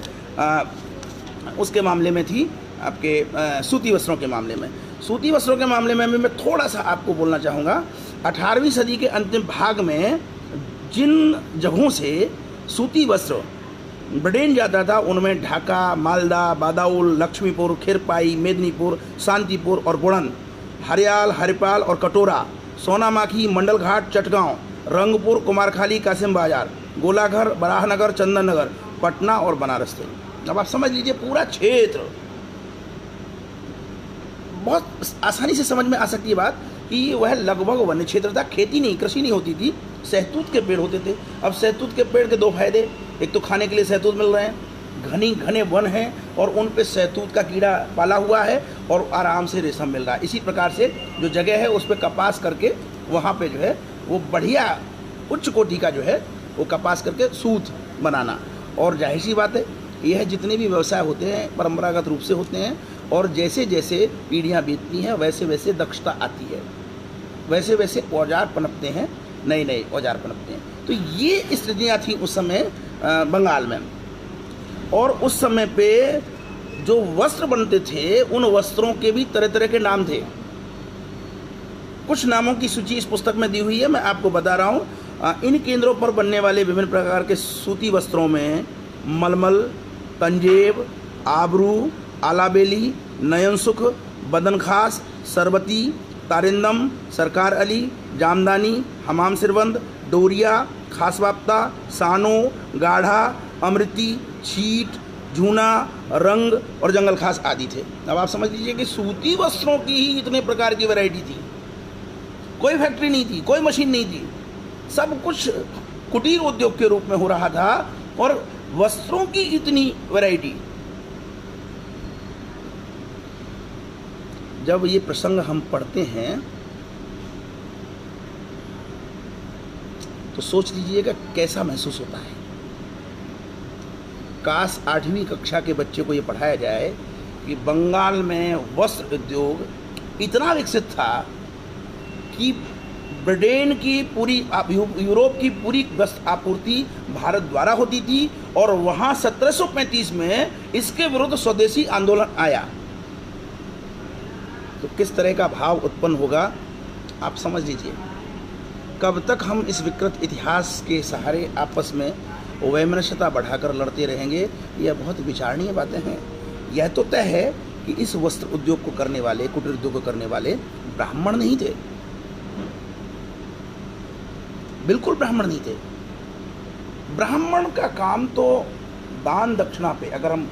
उसके मामले में थी आपके सूती वस्त्रों के मामले में। सूती वस्त्रों के मामले में भी मैं थोड़ा सा आपको बोलना चाहूँगा। 18वीं सदी के अंतिम भाग में जिन जगहों से सूती वस्त्र ब्रिटेन जाता था उनमें ढाका, मालदा, बादाउल, लक्ष्मीपुर, खिरपाई, मेदिनीपुर, शांतिपुर और गुणन, हरियाल, हरिपाल और कटोरा, सोनामाखी, मंडलघाट, चटगांव, रंगपुर, कुमारखाली, कासिम बाजार, गोलाघर, बराहनगर, चंदन नगर, पटना और बनारस थे। अब आप समझ लीजिए पूरा क्षेत्र, बहुत आसानी से समझ में आ सकती है बात कि वह लगभग वन्य क्षेत्र था। खेती नहीं, कृषि नहीं होती थी, सहतूत के पेड़ होते थे। अब सहतूत के पेड़ के दो फायदे, एक तो खाने के लिए सहतूत मिल रहे हैं, घने वन हैं और उन पे सहतूत का कीड़ा पाला हुआ है और आराम से रेशम मिल रहा है। इसी प्रकार से जो जगह है उस पर कपास करके वहाँ पे जो है वो बढ़िया उच्च कोटि का जो है वो कपास करके सूत बनाना। और जाहिर सी बात है यह जितने भी व्यवसाय होते हैं परंपरागत रूप से होते हैं, और जैसे जैसे पीढ़ियाँ बीतती हैं वैसे वैसे दक्षता आती है, वैसे वैसे औजार पनपते हैं, नए नए औजार पनपते हैं। तो ये स्थितियाँ थी उस समय बंगाल में। और उस समय पे जो वस्त्र बनते थे उन वस्त्रों के भी तरह तरह के नाम थे। कुछ नामों की सूची इस पुस्तक में दी हुई है, मैं आपको बता रहा हूँ। इन केंद्रों पर बनने वाले विभिन्न प्रकार के सूती वस्त्रों में मलमल, पंजेब, आबरू, आलाबेली, नयनसुख, बदनखास, सरबती, तारिंदम, सरकार अली, जामदानी, हमाम सिरबंद, डोरिया, खासबाप्ता, सानो, गाढ़ा, अमृति, छीट, झूना, रंग और जंगल खास आदि थे। अब आप समझ लीजिए कि सूती वस्त्रों की ही इतने प्रकार की वैरायटी थी। कोई फैक्ट्री नहीं थी, कोई मशीन नहीं थी, सब कुछ कुटीर उद्योग के रूप में हो रहा था और वस्त्रों की इतनी वैरायटी। जब ये प्रसंग हम पढ़ते हैं तो सोच लीजिएगा कैसा महसूस होता है। काश 8वीं कक्षा के बच्चे को ये पढ़ाया जाए कि बंगाल में वस्त्र उद्योग इतना विकसित था कि ब्रिटेन की पूरी यूरोप की पूरी वस्त्र आपूर्ति भारत द्वारा होती थी और वहाँ 1735 में इसके विरुद्ध स्वदेशी आंदोलन आया। तो किस तरह का भाव उत्पन्न होगा आप समझ लीजिए। कब तक हम इस विकृत इतिहास के सहारे आपस में वैमनस्यता बढ़ाकर लड़ते रहेंगे, यह बहुत विचारणीय बातें हैं। यह तो तय है कि इस वस्त्र उद्योग को करने वाले, कुटीर उद्योग को करने वाले ब्राह्मण नहीं थे, बिल्कुल ब्राह्मण नहीं थे। ब्राह्मण का काम तो दान दक्षिणा पे, अगर हम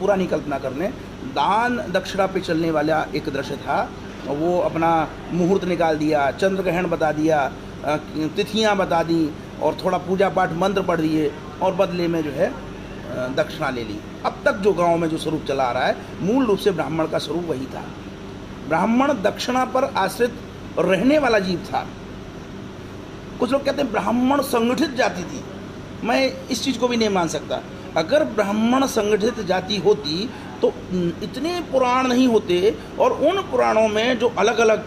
पुरानी कल्पना कर लें, दान दक्षिणा पे चलने वाला एक दृश्य था। वो अपना मुहूर्त निकाल दिया, चंद्र ग्रहण बता दिया, तिथियां बता दी और थोड़ा पूजा पाठ मंत्र पढ़ दिए और बदले में जो है दक्षिणा ले ली। अब तक जो गांव में जो स्वरूप चला आ रहा है मूल रूप से ब्राह्मण का स्वरूप वही था। ब्राह्मण दक्षिणा पर आश्रित रहने वाला जीव था। कुछ लोग कहते हैं ब्राह्मण संगठित जाति थी। मैं इस चीज़ को भी नहीं मान सकता। अगर ब्राह्मण संगठित जाति होती तो इतने पुराण नहीं होते और उन पुराणों में जो अलग अलग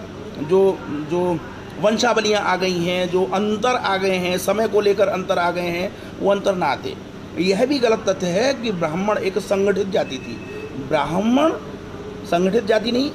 जो वंशावलियाँ आ गई हैं, जो अंतर आ गए हैं, समय को लेकर अंतर आ गए हैं, वो अंतर ना आते। यह भी गलत तथ्य है कि ब्राह्मण एक संगठित जाति थी। ब्राह्मण संगठित जाति नहीं,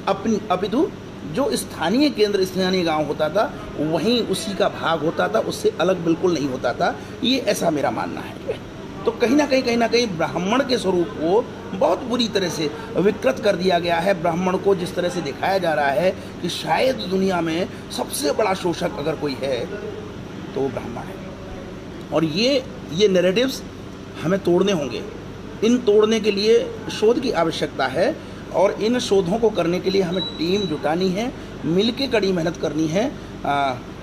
अपितु जो स्थानीय केंद्र, स्थानीय गांव होता था वहीं उसी का भाग होता था, उससे अलग बिल्कुल नहीं होता था। ये ऐसा मेरा मानना है। तो कहीं ना कहीं ब्राह्मण के स्वरूप को बहुत बुरी तरह से विकृत कर दिया गया है। ब्राह्मण को जिस तरह से दिखाया जा रहा है कि शायद दुनिया में सबसे बड़ा शोषक अगर कोई है तो वो ब्राह्मण है। और ये नैरेटिव्स हमें तोड़ने होंगे। इन तोड़ने के लिए शोध की आवश्यकता है और इन शोधों को करने के लिए हमें टीम जुटानी है, मिल के कड़ी मेहनत करनी है।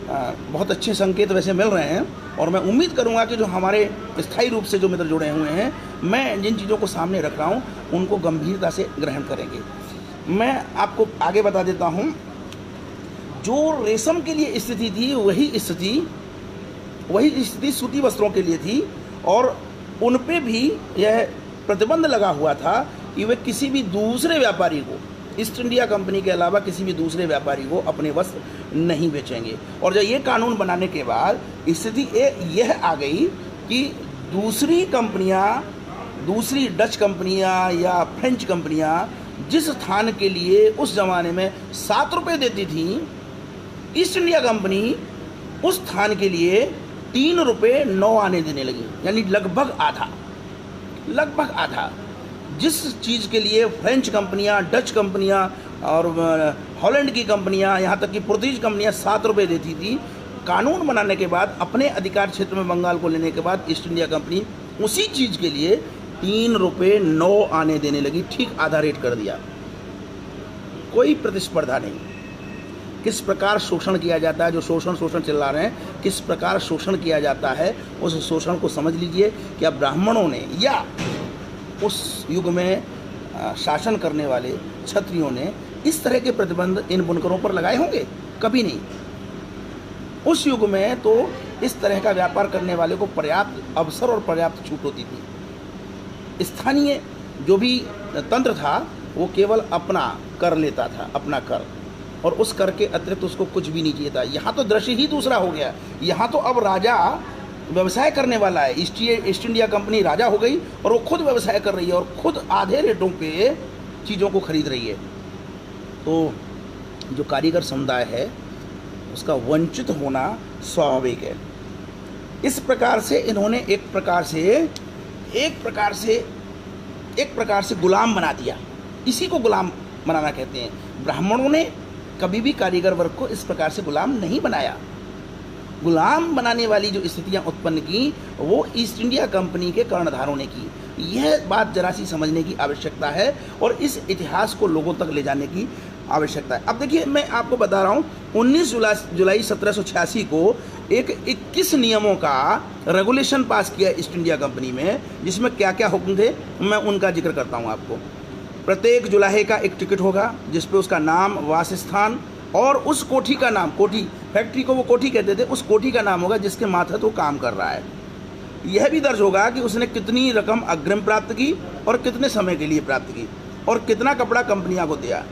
बहुत अच्छे संकेत वैसे मिल रहे हैं और मैं उम्मीद करूंगा कि जो हमारे स्थायी रूप से जो मित्र जुड़े हुए हैं, मैं जिन चीज़ों को सामने रख रहा हूं उनको गंभीरता से ग्रहण करेंगे। मैं आपको आगे बता देता हूं, जो रेशम के लिए स्थिति थी वही स्थिति सूती वस्त्रों के लिए थी और उन पे भी यह प्रतिबंध लगा हुआ था कि वे किसी भी दूसरे व्यापारी को ईस्ट इंडिया कंपनी के अलावा किसी भी दूसरे व्यापारी को अपने वस्त्र नहीं बेचेंगे। और जब ये कानून बनाने के बाद स्थिति यह आ गई कि दूसरी कंपनियां, दूसरी डच कंपनियां या फ्रेंच कंपनियां जिस स्थान के लिए उस ज़माने में 7 रुपये देती थी, ईस्ट इंडिया कंपनी उस स्थान के लिए 3 रुपये 9 आने देने लगी, यानी लगभग आधा। जिस चीज़ के लिए फ्रेंच कंपनियां, डच कंपनियां और हॉलैंड की कंपनियां, यहाँ तक कि पुर्तगीज कंपनियां 7 रुपये देती थी, कानून बनाने के बाद अपने अधिकार क्षेत्र में बंगाल को लेने के बाद ईस्ट इंडिया कंपनी उसी चीज़ के लिए 3 रुपये 9 आने देने लगी, ठीक आधा रेट कर दिया। कोई प्रतिस्पर्धा नहीं। किस प्रकार शोषण किया जाता है, जो शोषण चिल्ला रहे हैं, किस प्रकार शोषण किया जाता है, उस शोषण को समझ लीजिए कि अब ब्राह्मणों ने या उस युग में शासन करने वाले क्षत्रियों ने इस तरह के प्रतिबंध इन बुनकरों पर लगाए होंगे? कभी नहीं। उस युग में तो इस तरह का व्यापार करने वाले को पर्याप्त अवसर और पर्याप्त छूट होती थी। स्थानीय जो भी तंत्र था वो केवल अपना कर लेता था, अपना कर, और उस कर के अतिरिक्त उसको कुछ भी नहीं चाहिए था। यहाँ तो दृश्य ही दूसरा हो गया। यहाँ तो अब राजा व्यवसाय करने वाला है। ईस्ट इंडिया कंपनी राजा हो गई और वो खुद व्यवसाय कर रही है और खुद आधे रेटों पे चीज़ों को खरीद रही है। तो जो कारीगर समुदाय है उसका वंचित होना स्वाभाविक है। इस प्रकार से इन्होंने एक प्रकार से गुलाम बना दिया। इसी को गुलाम बनाना कहते हैं। ब्राह्मणों ने कभी भी कारीगर वर्ग को इस प्रकार से गुलाम नहीं बनाया। गुलाम बनाने वाली जो स्थितियां उत्पन्न की वो ईस्ट इंडिया कंपनी के कर्णधारों ने की। यह बात जरा सी समझने की आवश्यकता है और इस इतिहास को लोगों तक ले जाने की आवश्यकता है। अब देखिए, मैं आपको बता रहा हूँ, 19 जुलाई 1786 को एक 21 नियमों का रेगुलेशन पास किया ईस्ट इंडिया कंपनी में, जिसमें क्या क्या हुक्म थे मैं उनका जिक्र करता हूँ आपको। प्रत्येक जुलाहे का एक टिकट होगा जिस पे उसका नाम, वासस्थान और उस कोठी का नाम, कोठी फैक्ट्री को वो कोठी कहते थे, उस कोठी का नाम होगा जिसके मातहत वो काम कर रहा है। यह भी दर्ज होगा कि उसने कितनी रकम अग्रिम प्राप्त की और कितने समय के लिए प्राप्त की और कितना कपड़ा कंपनियां को दिया।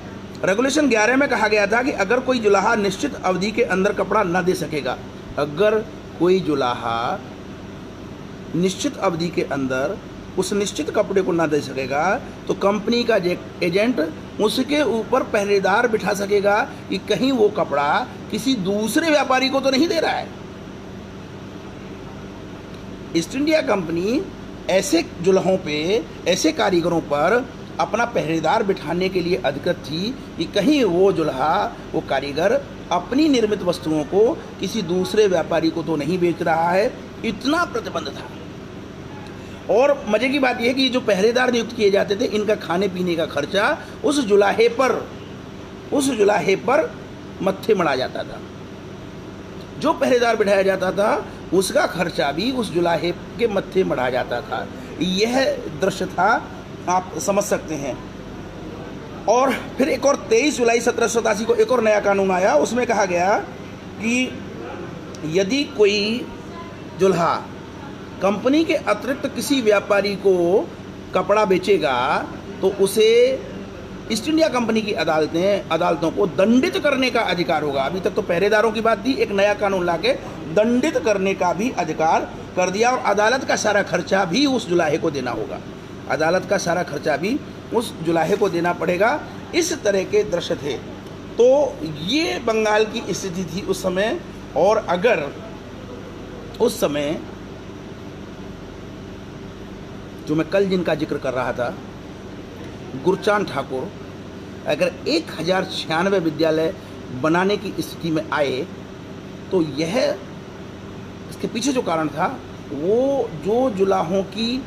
रेगुलेशन 11 में कहा गया था कि अगर कोई जुलाहा निश्चित अवधि के अंदर कपड़ा न दे सकेगा, अगर कोई जुलाहा निश्चित अवधि के अंदर उस निश्चित कपड़े को ना दे सकेगा तो कंपनी का एजेंट उसके ऊपर पहरेदार बिठा सकेगा कि कहीं वो कपड़ा किसी दूसरे व्यापारी को तो नहीं दे रहा है। ईस्ट इंडिया कंपनी ऐसे जुलाहों पे, ऐसे कारीगरों पर अपना पहरेदार बिठाने के लिए अधिकृत थी कि कहीं वो जुल्हा, वो कारीगर अपनी निर्मित वस्तुओं को किसी दूसरे व्यापारी को तो नहीं बेच रहा है। इतना प्रतिबंध था। और मज़े की बात यह है कि जो पहरेदार नियुक्त किए जाते थे, इनका खाने पीने का खर्चा उस जुलाहे पर मत्थे मढ़ा जाता था। जो पहरेदार बिठाया जाता था उसका खर्चा भी उस जुलाहे के मत्थे मढ़ा जाता था। यह दृश्य था, आप समझ सकते हैं। और फिर एक और 23 जुलाई 1787 को एक और नया कानून आया। उसमें कहा गया कि यदि कोई जुल्हा कंपनी के अतिरिक्त किसी व्यापारी को कपड़ा बेचेगा तो उसे ईस्ट इंडिया कंपनी की अदालतों को दंडित करने का अधिकार होगा। अभी तक तो पहरेदारों की बात थी, एक नया कानून लाके दंडित करने का भी अधिकार कर दिया। और अदालत का सारा खर्चा भी उस जुलाहे को देना होगा। अदालत का सारा खर्चा भी उस जुलाहे को देना पड़ेगा। इस तरह के दृश्य थे। तो ये बंगाल की स्थिति थी उस समय। और अगर उस समय जो मैं कल जिनका जिक्र कर रहा था, गुरचांद ठाकुर, अगर 1096 विद्यालय बनाने की स्थिति में आए तो यह, इसके पीछे जो कारण था वो जो जुलाहों की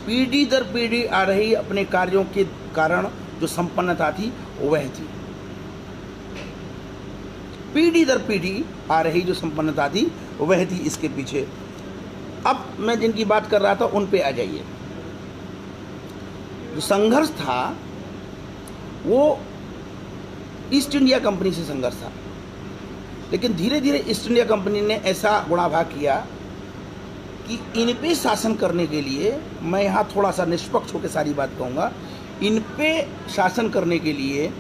पीढ़ी दर पीढ़ी आ रही अपने कार्यों के कारण जो संपन्नता थी वह थी। पीढ़ी दर पीढ़ी आ रही जो संपन्नता थी वह थी इसके पीछे। अब मैं जिनकी बात कर रहा था उन पे आ जाइए। जो संघर्ष था वो ईस्ट इंडिया कंपनी से संघर्ष था, लेकिन धीरे धीरे ईस्ट इंडिया कंपनी ने ऐसा गुणाभाग किया कि इन पे शासन करने के लिए, मैं यहाँ थोड़ा सा निष्पक्ष होकर सारी बात कहूँगा, इन पे शासन करने के लिए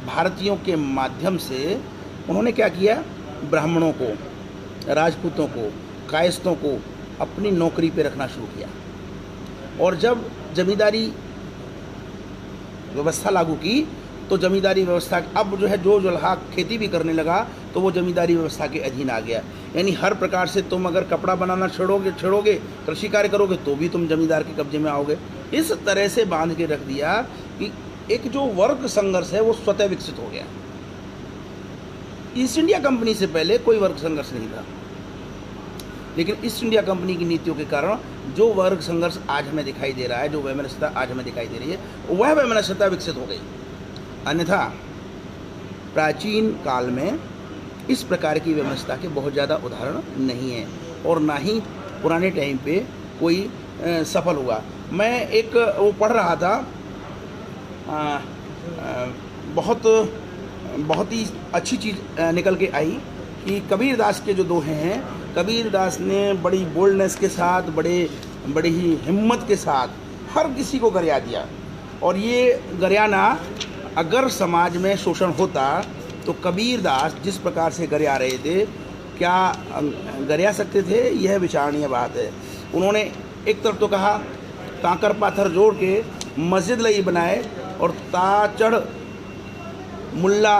भारतीयों के माध्यम से उन्होंने क्या किया, ब्राह्मणों को, राजपूतों को, कायस्थों को अपनी नौकरी पे रखना शुरू किया। और जब जमींदारी व्यवस्था लागू की तो जमींदारी व्यवस्था अब जो है जो जुल्हा खेती भी करने लगा तो वो जमींदारी व्यवस्था के अधीन आ गया। यानी हर प्रकार से तुम अगर कपड़ा बनाना छोड़ोगे, कृषि कार्य करोगे तो भी तुम जमींदार के कब्जे में आओगे। इस तरह से बांध के रख दिया कि एक जो वर्ग संघर्ष है वो स्वतः विकसित हो गया। ईस्ट इंडिया कंपनी से पहले कोई वर्ग संघर्ष नहीं था, लेकिन ईस्ट इंडिया कंपनी की नीतियों के कारण जो वर्ग संघर्ष आज हमें दिखाई दे रहा है, जो वैमनस्यता आज हमें दिखाई दे रही है, वह वैमनस्यता विकसित हो गई। अन्यथा प्राचीन काल में इस प्रकार की वैमनस्यता के बहुत ज़्यादा उदाहरण नहीं है और ना ही पुराने टाइम पे कोई सफल हुआ। मैं एक वो पढ़ रहा था, बहुत ही अच्छी चीज़ निकल के आई कि कबीरदास के जो दोहे हैं, कबीरदास ने बड़ी बोल्डनेस के साथ, बड़ी ही हिम्मत के साथ हर किसी को गरिया दिया। और ये गरियाना अगर समाज में शोषण होता तो कबीरदास जिस प्रकार से गरिया रहे थे, क्या गरिया सकते थे? यह विचारणीय बात है। उन्होंने एक तरफ तो कहा कांकर पाथर जोड़ के मस्जिद लई बनाए और ताचढ़ मुल्ला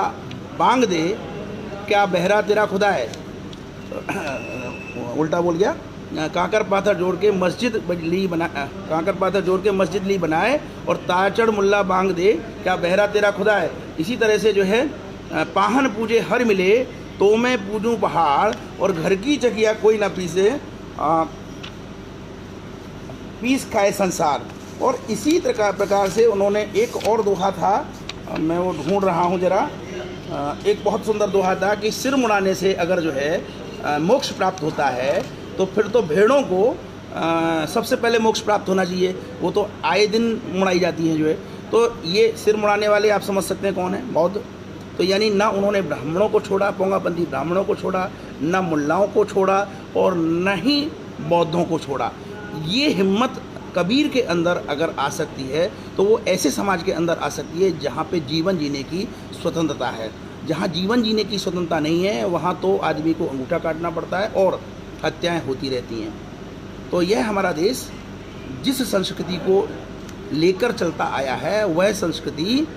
बांग दे, क्या बहरा तेरा खुदा है। उल्टा बोल गया, कांकर पाथर जोड़ के मस्जिद ली बनाए और ताचड़ मुल्ला बांग दे, क्या बहरा तेरा खुदा है। इसी तरह से जो है पाहन पूजे हर मिले तो मैं पूजूं पहाड़ और घर की चकिया कोई ना पीसे, पीस खाए संसार। और इसी प्रकार से उन्होंने एक और दोहा था, मैं वो ढूंढ रहा हूँ जरा, एक बहुत सुंदर दोहा था कि सिर मुड़ाने से अगर जो है मोक्ष प्राप्त होता है तो फिर तो भेड़ों को सबसे पहले मोक्ष प्राप्त होना चाहिए। वो तो आए दिन मुड़ाई जाती हैं जो है। तो ये सिर मुड़ाने वाले आप समझ सकते हैं कौन है? बौद्ध। तो यानी ना उन्होंने ब्राह्मणों को छोड़ा, पोंगापंथी ब्राह्मणों को छोड़ा, ना मुल्लाओं को छोड़ा और न ही बौद्धों को छोड़ा। ये हिम्मत कबीर के अंदर अगर आ सकती है तो वो ऐसे समाज के अंदर आ सकती है जहाँ पे जीवन जीने की स्वतंत्रता है। जहाँ जीवन जीने की स्वतंत्रता नहीं है वहाँ तो आदमी को अंगूठा काटना पड़ता है और हत्याएं होती रहती हैं। तो यह हमारा देश जिस संस्कृति को लेकर चलता आया है वह संस्कृति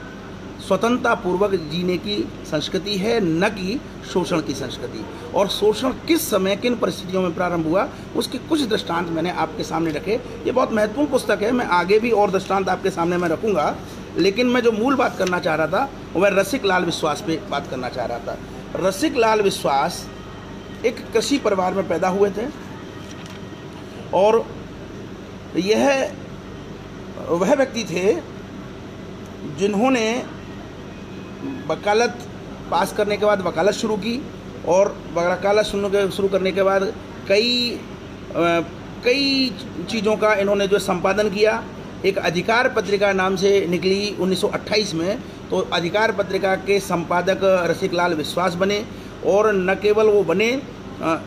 स्वतंत्रता पूर्वक जीने की संस्कृति है, न कि शोषण की संस्कृति। और शोषण किस समय किन परिस्थितियों में प्रारंभ हुआ उसके कुछ दृष्टांत मैंने आपके सामने रखे। ये बहुत महत्वपूर्ण पुस्तक है, मैं आगे भी और दृष्टांत आपके सामने मैं रखूँगा। लेकिन मैं जो मूल बात करना चाह रहा था वह रसिक लाल विश्वास पे बात करना चाह रहा था। रसिक लाल विश्वास एक कृषि परिवार में पैदा हुए थे और यह वह व्यक्ति थे जिन्होंने वकालत पास करने के बाद वकालत शुरू की और वकालत शुरू करने के बाद कई चीज़ों का इन्होंने जो संपादन किया। एक अधिकार पत्रिका नाम से निकली 1928 में। तो अधिकार पत्रिका के संपादक रसिक लाल विश्वास बने और न केवल वो बने,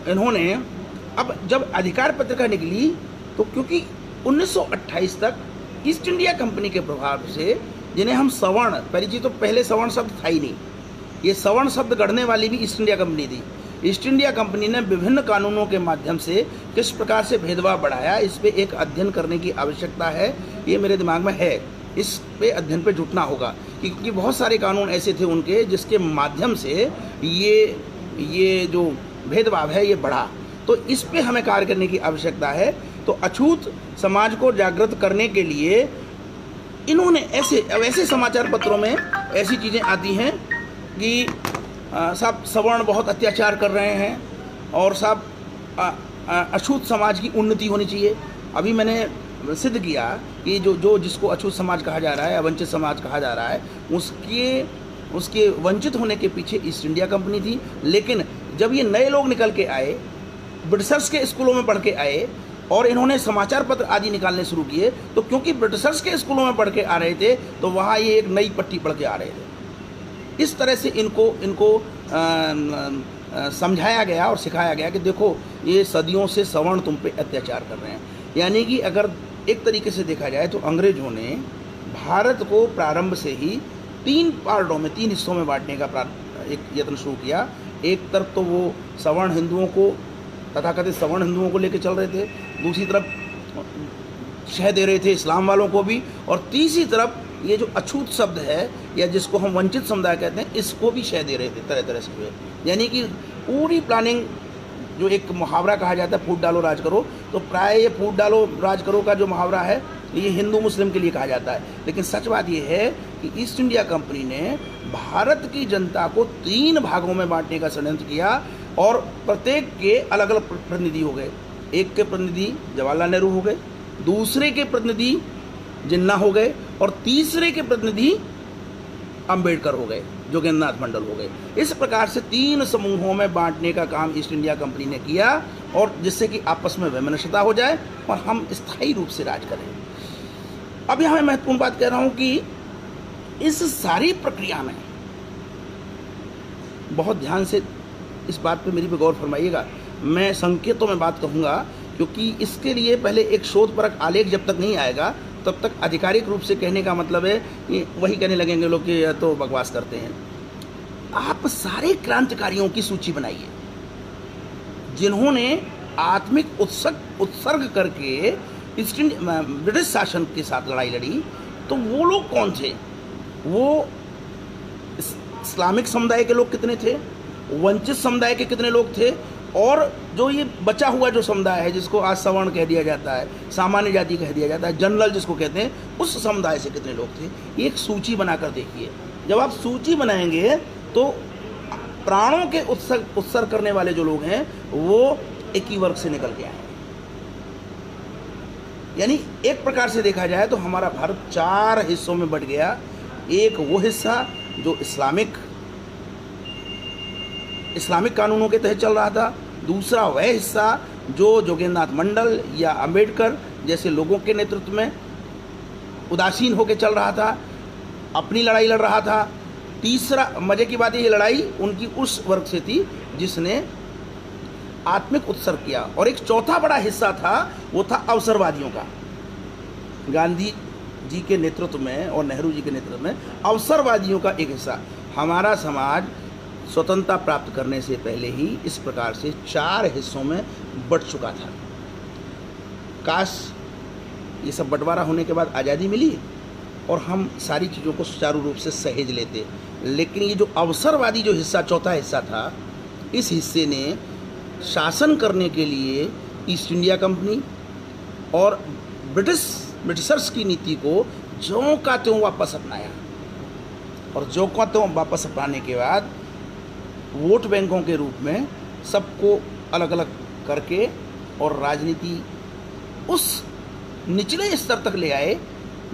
इन्होंने अब जब अधिकार पत्रिका निकली तो क्योंकि 1928 तक ईस्ट इंडिया कंपनी के प्रभाव से जिन्हें हम सवर्ण परिचित, तो पहले सवर्ण शब्द था ही नहीं, ये सवर्ण शब्द गढ़ने वाली भी ईस्ट इंडिया कंपनी थी। ईस्ट इंडिया कंपनी ने विभिन्न कानूनों के माध्यम से किस प्रकार से भेदभाव बढ़ाया, इस पे एक अध्ययन करने की आवश्यकता है। ये मेरे दिमाग में है, इस पे अध्ययन पे जुटना होगा क्योंकि बहुत सारे कानून ऐसे थे उनके जिसके माध्यम से ये जो भेदभाव है ये बढ़ा। तो इस पे हमें कार्य करने की आवश्यकता है। तो अछूत समाज को जागृत करने के लिए इन्होंने ऐसे समाचार पत्रों में ऐसी चीज़ें आती हैं कि साहब सवर्ण बहुत अत्याचार कर रहे हैं और साहब अछूत समाज की उन्नति होनी चाहिए। अभी मैंने सिद्ध किया कि जो जिसको अछूत समाज कहा जा रहा है, वंचित समाज कहा जा रहा है, उसके वंचित होने के पीछे ईस्ट इंडिया कंपनी थी। लेकिन जब ये नए लोग निकल के आए, ब्रिटिशर्स के स्कूलों में पढ़ के आए और इन्होंने समाचार पत्र आदि निकालने शुरू किए, तो क्योंकि ब्रिटिशर्स के स्कूलों में पढ़ के आ रहे थे तो वहाँ ये एक नई पट्टी पढ़ के आ रहे थे। इस तरह से इनको समझाया गया और सिखाया गया कि देखो ये सदियों से सवर्ण तुम पे अत्याचार कर रहे हैं। यानी कि अगर एक तरीके से देखा जाए तो अंग्रेजों ने भारत को प्रारंभ से ही 3 पार्टों में, 3 हिस्सों में बांटने का एक यत्न शुरू किया। एक तरफ तो वो सवर्ण हिंदुओं को, तथाकथित सवर्ण हिंदुओं को लेकर चल रहे थे, दूसरी तरफ शह दे रहे थे इस्लाम वालों को भी, और तीसरी तरफ ये जो अछूत शब्द है या जिसको हम वंचित समुदाय कहते हैं, इसको भी शह दे रहे थे तरह तरह से। यानी कि पूरी प्लानिंग, जो एक मुहावरा कहा जाता है फूट डालो राज करो, तो प्राय ये फूट डालो राज करो का जो मुहावरा है ये हिंदू मुस्लिम के लिए कहा जाता है। लेकिन सच बात ये है कि ईस्ट इंडिया कंपनी ने भारत की जनता को 3 भागों में बांटने का षड्यंत्र किया, और प्रत्येक के अलग अलग प्रतिनिधि हो गए। एक के प्रतिनिधि जवाहरलाल नेहरू हो गए, दूसरे के प्रतिनिधि जिन्ना हो गए, और तीसरे के प्रतिनिधि अंबेडकर हो गए, जोगेंद्रनाथ मंडल हो गए। इस प्रकार से 3 समूहों में बांटने का काम ईस्ट इंडिया कंपनी ने किया, और जिससे कि आपस में वैमनस्यता हो जाए और हम स्थायी रूप से राज करें। अब यहाँ मैं महत्वपूर्ण बात कह रहा हूँ कि इस सारी प्रक्रिया में बहुत ध्यान से इस बात पे मेरी पे गौर फरमाइएगा। मैं संकेतों में बात कहूँगा, क्योंकि इसके लिए पहले एक शोधपरक आलेख जब तक नहीं आएगा तब तक आधिकारिक रूप से कहने का मतलब है कि वही कहने लगेंगे लोग कि यह तो बकवास करते हैं। आप सारे क्रांतिकारियों की सूची बनाइए जिन्होंने आत्मिक उत्सर्ग करके ब्रिटिश शासन के साथ लड़ाई लड़ी। तो वो लोग कौन थे? वो इस्लामिक समुदाय के लोग कितने थे, वंचित समुदाय के कितने लोग थे, और जो ये बचा हुआ जो समुदाय है जिसको आज सवर्ण कह दिया जाता है, सामान्य जाति कह दिया जाता है, जनरल जिसको कहते हैं, उस समुदाय से कितने लोग थे। एक सूची बनाकर देखिए। जब आप सूची बनाएंगे तो प्राणों के उत्सर्ग करने वाले जो लोग हैं वो एक ही वर्ग से निकल के आए। यानी एक प्रकार से देखा जाए तो हमारा भारत 4 हिस्सों में बंट गया। एक वो हिस्सा जो इस्लामिक कानूनों के तहत चल रहा था, दूसरा वह हिस्सा जो जोगेंद्रनाथ मंडल या अंबेडकर जैसे लोगों के नेतृत्व में उदासीन होकर चल रहा था, अपनी लड़ाई लड़ रहा था। तीसरा मजे की बात है, ये लड़ाई उनकी उस वर्ग से थी जिसने आत्मिक उत्सर्ग किया। और एक चौथा बड़ा हिस्सा था, वो था अवसरवादियों का। गांधी जी के नेतृत्व में और नेहरू जी के नेतृत्व में अवसरवादियों का एक हिस्सा। हमारा समाज स्वतंत्रता प्राप्त करने से पहले ही इस प्रकार से 4 हिस्सों में बंट चुका था। काश ये सब बंटवारा होने के बाद आज़ादी मिली और हम सारी चीज़ों को सुचारू रूप से सहेज लेते। लेकिन ये जो अवसरवादी जो हिस्सा, चौथा हिस्सा था, इस हिस्से ने शासन करने के लिए ईस्ट इंडिया कंपनी और ब्रिटिशर्स की नीति को ज्यों का त्यों वापस अपनाया। और ज्यों का त्यों वापस अपनाने के बाद वोट बैंकों के रूप में सबको अलग अलग करके और राजनीति उस निचले स्तर तक ले आए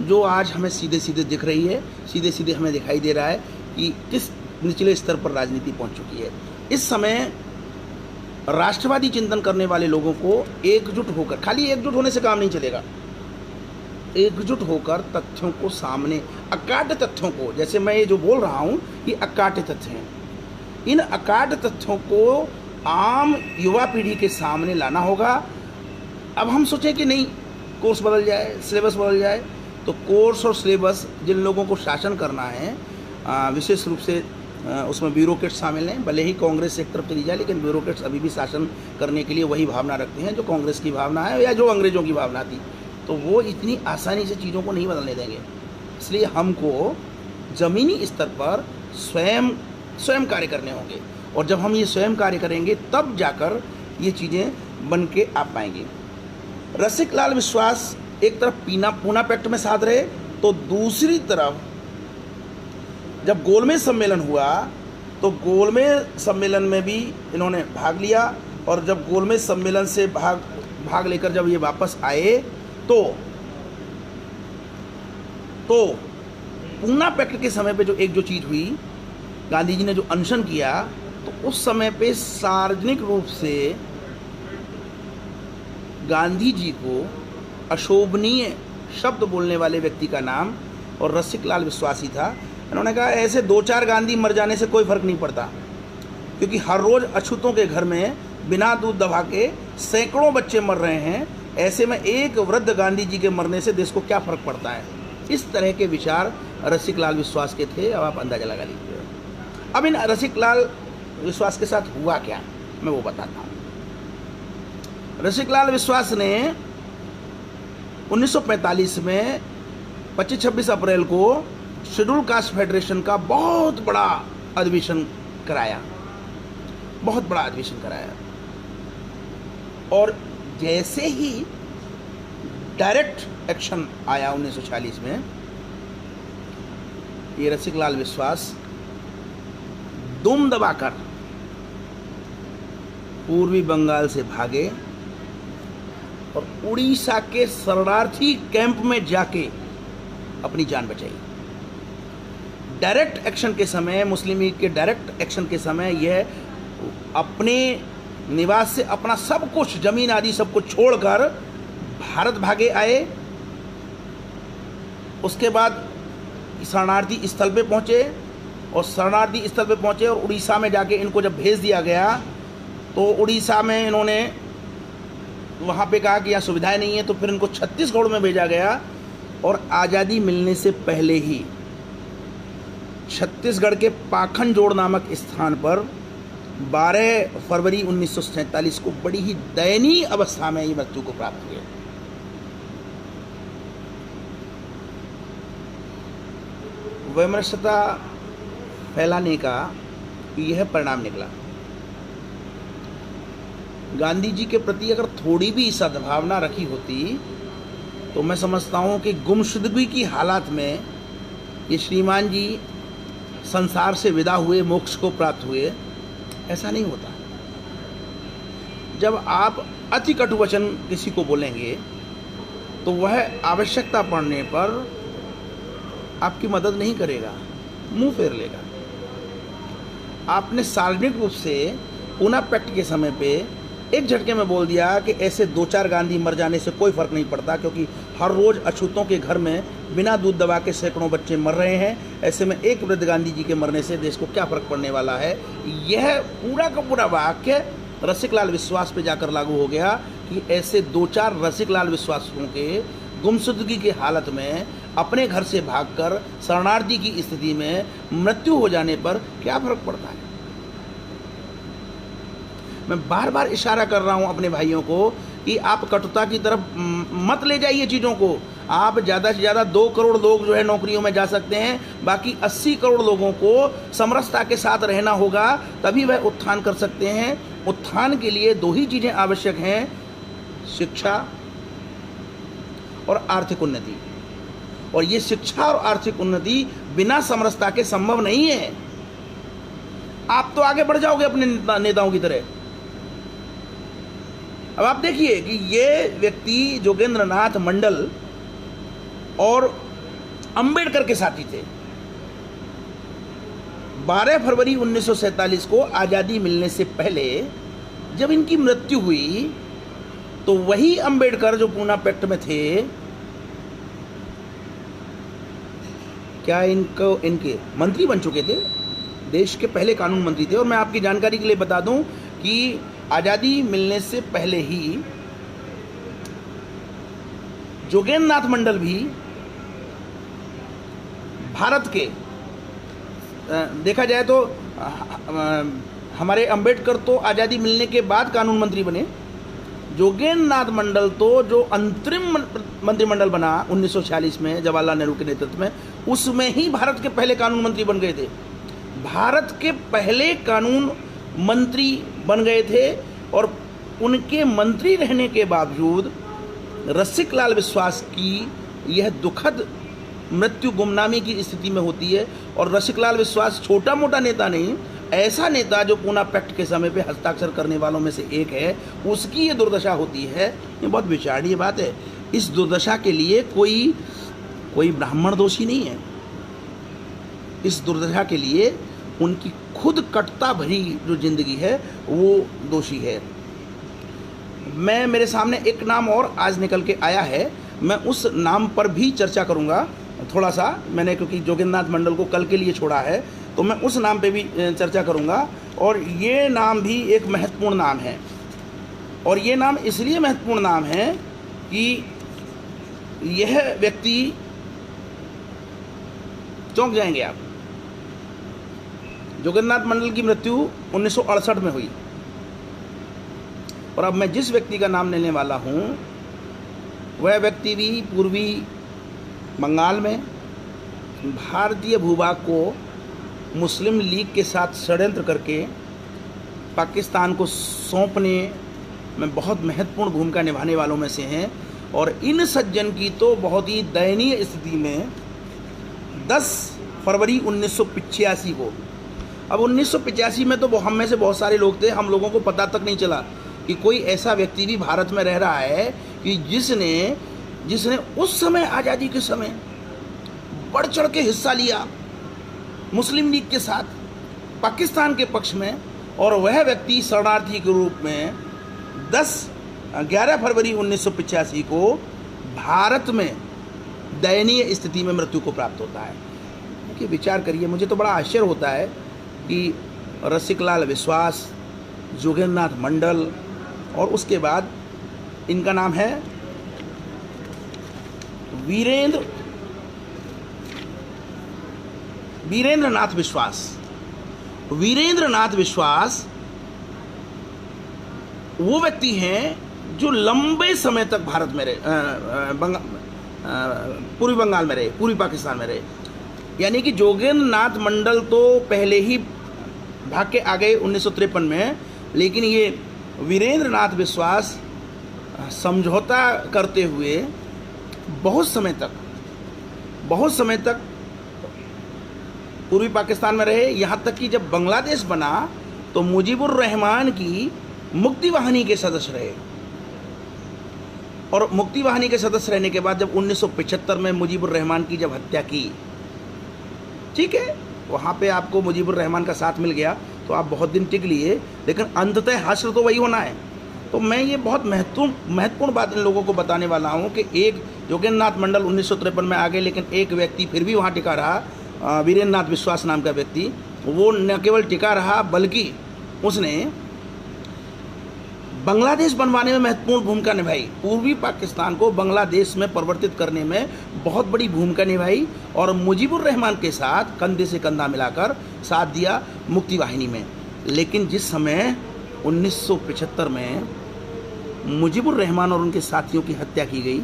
जो आज हमें सीधे सीधे दिख रही है। सीधे सीधे हमें दिखाई दे रहा है कि किस निचले स्तर पर राजनीति पहुंच चुकी है। इस समय राष्ट्रवादी चिंतन करने वाले लोगों को एकजुट होकर, खाली एकजुट होने से काम नहीं चलेगा, एकजुट होकर तथ्यों को सामने, अकाट्य तथ्यों को, जैसे मैं ये जो बोल रहा हूँ ये अकाट्य तथ्य हैं, इन अकाट्य तथ्यों को आम युवा पीढ़ी के सामने लाना होगा। अब हम सोचें कि नहीं कोर्स बदल जाए, सिलेबस बदल जाए, तो कोर्स और सिलेबस जिन लोगों को शासन करना है, विशेष रूप से उसमें ब्यूरोक्रेट्स शामिल हैं। भले ही कांग्रेस एक तरफ चली जाए, लेकिन ब्यूरोक्रेट्स अभी भी शासन करने के लिए वही भावना रखते हैं जो कांग्रेस की भावना है या जो अंग्रेज़ों की भावना थी। तो वो इतनी आसानी से चीज़ों को नहीं बदलने देंगे। इसलिए हमको ज़मीनी स्तर पर स्वयं कार्य करने होंगे, और जब हम ये स्वयं कार्य करेंगे तब जाकर ये चीज़ें बन के आ पाएंगी। रसिक लाल विश्वास एक तरफ पूना पैक्ट में साथ रहे, तो दूसरी तरफ जब गोलमेज सम्मेलन हुआ तो गोलमेज सम्मेलन में भी इन्होंने भाग लिया। और जब गोलमेज सम्मेलन से भाग लेकर जब ये वापस आए तो पूना पैक्ट के समय पे जो चीज़ हुई, गांधी जी ने जो अनशन किया, तो उस समय पे सार्वजनिक रूप से गांधी जी को अशोभनीय शब्द बोलने वाले व्यक्ति का नाम और रसिक लाल विश्वासी था। इन्होंने कहा ऐसे 2-4 गांधी मर जाने से कोई फ़र्क नहीं पड़ता, क्योंकि हर रोज़ अछूतों के घर में बिना दूध दबा के सैकड़ों बच्चे मर रहे हैं। ऐसे में एक वृद्ध गांधी जी के मरने से देश को क्या फ़र्क पड़ता है। इस तरह के विचार रसिक लाल विश्वास के थे। अब आप अंदाजा लगा लीजिए। अब इन रसिक लाल विश्वास के साथ हुआ क्या, मैं वो बताता हूँ। रसिक लाल विश्वास ने 1945 में 25-26 अप्रैल को शेड्यूल कास्ट फेडरेशन का बहुत बड़ा अधिवेशन कराया, बहुत बड़ा अधिवेशन कराया। और जैसे ही डायरेक्ट एक्शन आया 1946 में, ये रसिक लाल विश्वास दुम दबाकर पूर्वी बंगाल से भागे और उड़ीसा के शरणार्थी कैंप में जाके अपनी जान बचाई। डायरेक्ट एक्शन के समय, मुस्लिम लीग के डायरेक्ट एक्शन के समय यह अपने निवास से अपना सब कुछ, जमीन आदि सब कुछ छोड़कर भारत भागे आए। उसके बाद शरणार्थी स्थल पे पहुंचे और शरणार्थी स्थल पे पहुंचे और उड़ीसा में जाके इनको जब भेज दिया गया तो उड़ीसा में इन्होंने वहाँ पे कहा कि यहाँ सुविधाएं नहीं है, तो फिर इनको छत्तीसगढ़ में भेजा गया। और आज़ादी मिलने से पहले ही छत्तीसगढ़ के पाखनजोड़ नामक स्थान पर 12 फरवरी 1947 को बड़ी ही दयनीय अवस्था में ये मृत्यु को प्राप्त हुए। वैमनस्यता फैलाने का यह परिणाम निकला। गांधी जी के प्रति अगर थोड़ी भी सद्भावना रखी होती तो मैं समझता हूँ कि गुमशुदगी की हालत में ये श्रीमान जी संसार से विदा हुए, मोक्ष को प्राप्त हुए। ऐसा नहीं होता। जब आप अति कटु वचन किसी को बोलेंगे तो वह आवश्यकता पड़ने पर आपकी मदद नहीं करेगा, मुंह फेर लेगा। आपने सार्वजनिक रूप से पूना पैक्ट के समय पे एक झटके में बोल दिया कि ऐसे 2-4 गांधी मर जाने से कोई फर्क नहीं पड़ता, क्योंकि हर रोज अछूतों के घर में बिना दूध दबा के सैकड़ों बच्चे मर रहे हैं। ऐसे में एक वृद्ध गांधी जी के मरने से देश को क्या फर्क पड़ने वाला है। यह पूरा का पूरा वाक्य रसिक लाल विश्वास पे जाकर लागू हो गया कि ऐसे 2-4 रसिक लाल विश्वासों के गुमशुदगी की हालत में अपने घर से भागकर शरणार्थी की स्थिति में मृत्यु हो जाने पर क्या फर्क पड़ता है। मैं बार बार इशारा कर रहा हूं अपने भाइयों को कि आप कटुता की तरफ मत ले जाइए चीज़ों को। आप ज़्यादा से ज़्यादा 2 करोड़ लोग जो है नौकरियों में जा सकते हैं, बाकी 80 करोड़ लोगों को समरसता के साथ रहना होगा, तभी वह उत्थान कर सकते हैं। उत्थान के लिए 2 ही चीज़ें आवश्यक हैं, शिक्षा और आर्थिक उन्नति। और ये शिक्षा और आर्थिक उन्नति बिना समरसता के संभव नहीं है। आप तो आगे बढ़ जाओगे अपने नेताओं की तरह। अब आप देखिए कि ये व्यक्ति जोगेंद्र नाथ मंडल और अंबेडकर के साथी थे। 12 फरवरी 1947 को आज़ादी मिलने से पहले जब इनकी मृत्यु हुई तो वही अंबेडकर जो पूना पैक्ट में थे, क्या इनके मंत्री बन चुके थे, देश के पहले कानून मंत्री थे। और मैं आपकी जानकारी के लिए बता दूं कि आज़ादी मिलने से पहले ही जोगेंद्र नाथ मंडल भी भारत के, देखा जाए तो हमारे अंबेडकर तो आज़ादी मिलने के बाद कानून मंत्री बने। जोगेंद्र नाथ मंडल तो जो अंतरिम मंत्रिमंडल बना 1946 में जवाहरलाल नेहरू के नेतृत्व में, उसमें ही भारत के पहले कानून मंत्री बन गए थे। भारत के पहले कानून मंत्री बन गए थे और उनके मंत्री रहने के बावजूद रसिक लाल विश्वास की यह दुखद मृत्यु गुमनामी की स्थिति में होती है। और रसिक लाल विश्वास छोटा मोटा नेता नहीं, ऐसा नेता जो पूना पैक्ट के समय पे हस्ताक्षर करने वालों में से एक है, उसकी ये दुर्दशा होती है। ये बहुत विचारणीय बात है। इस दुर्दशा के लिए कोई ब्राह्मण दोषी नहीं है। इस दुर्दशा के लिए उनकी खुद कटुता भरी जो जिंदगी है वो दोषी है। मेरे सामने एक नाम और आज निकल के आया है, मैं उस नाम पर भी चर्चा करूंगा थोड़ा सा। मैंने क्योंकि जोगेंद्र नाथ मंडल को कल के लिए छोड़ा है तो मैं उस नाम पे भी चर्चा करूंगा। और ये नाम भी एक महत्वपूर्ण नाम है। और ये नाम इसलिए महत्वपूर्ण नाम है कि यह व्यक्ति चौंक जाएंगे आप। जोगेंद्रनाथ मंडल की मृत्यु 1968 में हुई। और अब मैं जिस व्यक्ति का नाम लेने वाला हूँ वह व्यक्ति भी पूर्वी बंगाल में भारतीय भूभाग को मुस्लिम लीग के साथ षड्यंत्र करके पाकिस्तान को सौंपने में बहुत महत्वपूर्ण भूमिका निभाने वालों में से हैं। और इन सज्जन की तो बहुत ही दयनीय स्थिति में 10 फरवरी 1985 को, अब 1985 में तो हम में से बहुत सारे लोग थे, हम लोगों को पता तक नहीं चला कि कोई ऐसा व्यक्ति भी भारत में रह रहा है कि जिसने उस समय आज़ादी के समय बढ़ चढ़ के हिस्सा लिया मुस्लिम लीग के साथ पाकिस्तान के पक्ष में। और वह व्यक्ति शरणार्थी के रूप में 11 फरवरी 1985 को भारत में दयनीय स्थिति में मृत्यु को प्राप्त होता है। देखिए, विचार करिए, मुझे तो बड़ा आश्चर्य होता है कि रसिकलाल विश्वास, जोगेंद्रनाथ मंडल और उसके बाद इनका नाम है वीरेंद्रनाथ विश्वास वो व्यक्ति हैं जो लंबे समय तक भारत में रहे, पूर्वी बंगाल में रहे, पूर्वी पाकिस्तान में रहे। यानी कि जोगेंद्रनाथ मंडल तो पहले ही भाग के आ गए 1953 में, लेकिन ये वीरेंद्रनाथ विश्वास समझौता करते हुए बहुत समय तक पूर्वी पाकिस्तान में रहे। यहाँ तक कि जब बांग्लादेश बना तो मुजीबुर रहमान की मुक्ति वाहिनी के सदस्य रहे। और मुक्ति वाहिनी के सदस्य रहने के बाद जब 1975 में मुजीबुर रहमान की जब हत्या की, ठीक है, वहाँ पे आपको मुजीबुर रहमान का साथ मिल गया तो आप बहुत दिन टिक लिए, लेकिन अंततः हश्र तो वही होना है। तो मैं ये बहुत महत्वपूर्ण बात इन लोगों को बताने वाला हूँ कि एक जोगेंद्रनाथ मंडल 1953 में आ गए, लेकिन एक व्यक्ति फिर भी वहाँ टिका रहा, वीरेंद्रनाथ विश्वास नाम का व्यक्ति। वो न केवल टिका रहा बल्कि उसने बांग्लादेश बनवाने में महत्वपूर्ण भूमिका निभाई, पूर्वी पाकिस्तान को बांग्लादेश में परिवर्तित करने में बहुत बड़ी भूमिका निभाई। और मुजीबुर रहमान के साथ कंधे से कंधा मिलाकर साथ दिया मुक्ति वाहिनी में। लेकिन जिस समय 1975 में मुजीबुर रहमान और उनके साथियों की हत्या की गई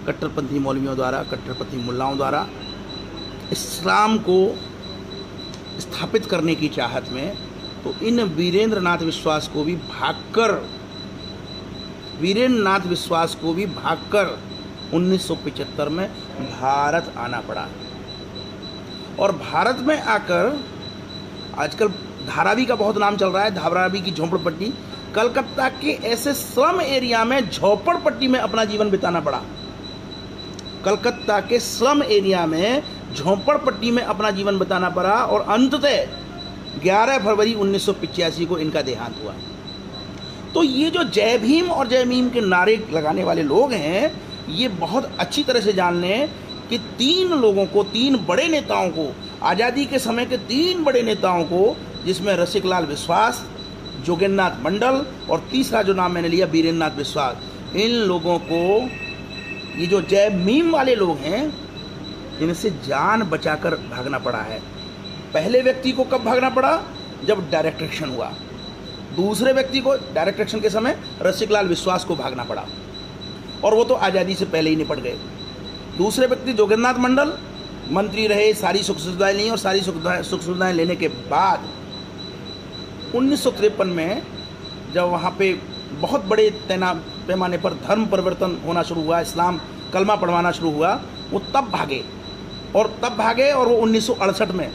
कट्टरपंथी मौलवियों द्वारा, कट्टरपंथी मुल्लाओं द्वारा, इस्लाम को स्थापित करने की चाहत में, तो इन वीरेंद्रनाथ विश्वास को भी भागकर 1975 में भारत आना पड़ा। और भारत में आकर आजकल धारावी का बहुत नाम चल रहा है, धारावी की झोंपड़पट्टी, कलकत्ता के ऐसे स्लम एरिया में झोंपड़पट्टी में अपना जीवन बिताना पड़ा। कलकत्ता के स्लम एरिया में झोंपड़पट्टी में अपना जीवन बिताना पड़ा और अंततः 11 फरवरी 1985 को इनका देहांत हुआ। तो ये जो जय भीम और जय मीम के नारे लगाने वाले लोग हैं, ये बहुत अच्छी तरह से जान लें कि 3 लोगों को, 3 बड़े नेताओं को, आज़ादी के समय के 3 बड़े नेताओं को, जिसमें रसिकलाल विश्वास, जोगेंद्रनाथ मंडल और तीसरा जो नाम मैंने लिया वीरेंद्रनाथ विश्वास, इन लोगों को, ये जो जय भीम वाले लोग हैं, इनसे जान बचाकर भागना पड़ा है। पहले व्यक्ति को कब भागना पड़ा? जब डायरेक्ट एक्शन हुआ। दूसरे व्यक्ति को डायरेक्ट एक्शन के समय रसिकलाल विश्वास को भागना पड़ा और वो तो आज़ादी से पहले ही निपट गए। दूसरे व्यक्ति जोगेंद्रनाथ मंडल मंत्री रहे, सारी सुख सुविधाएँ ली और सारी सुख सुविधाएँ लेने के बाद 1953 में जब वहाँ पे बहुत बड़े पैमाने पर धर्म परिवर्तन होना शुरू हुआ, इस्लाम कलमा पढ़वाना शुरू हुआ, वो तब भागे और वो 1968 में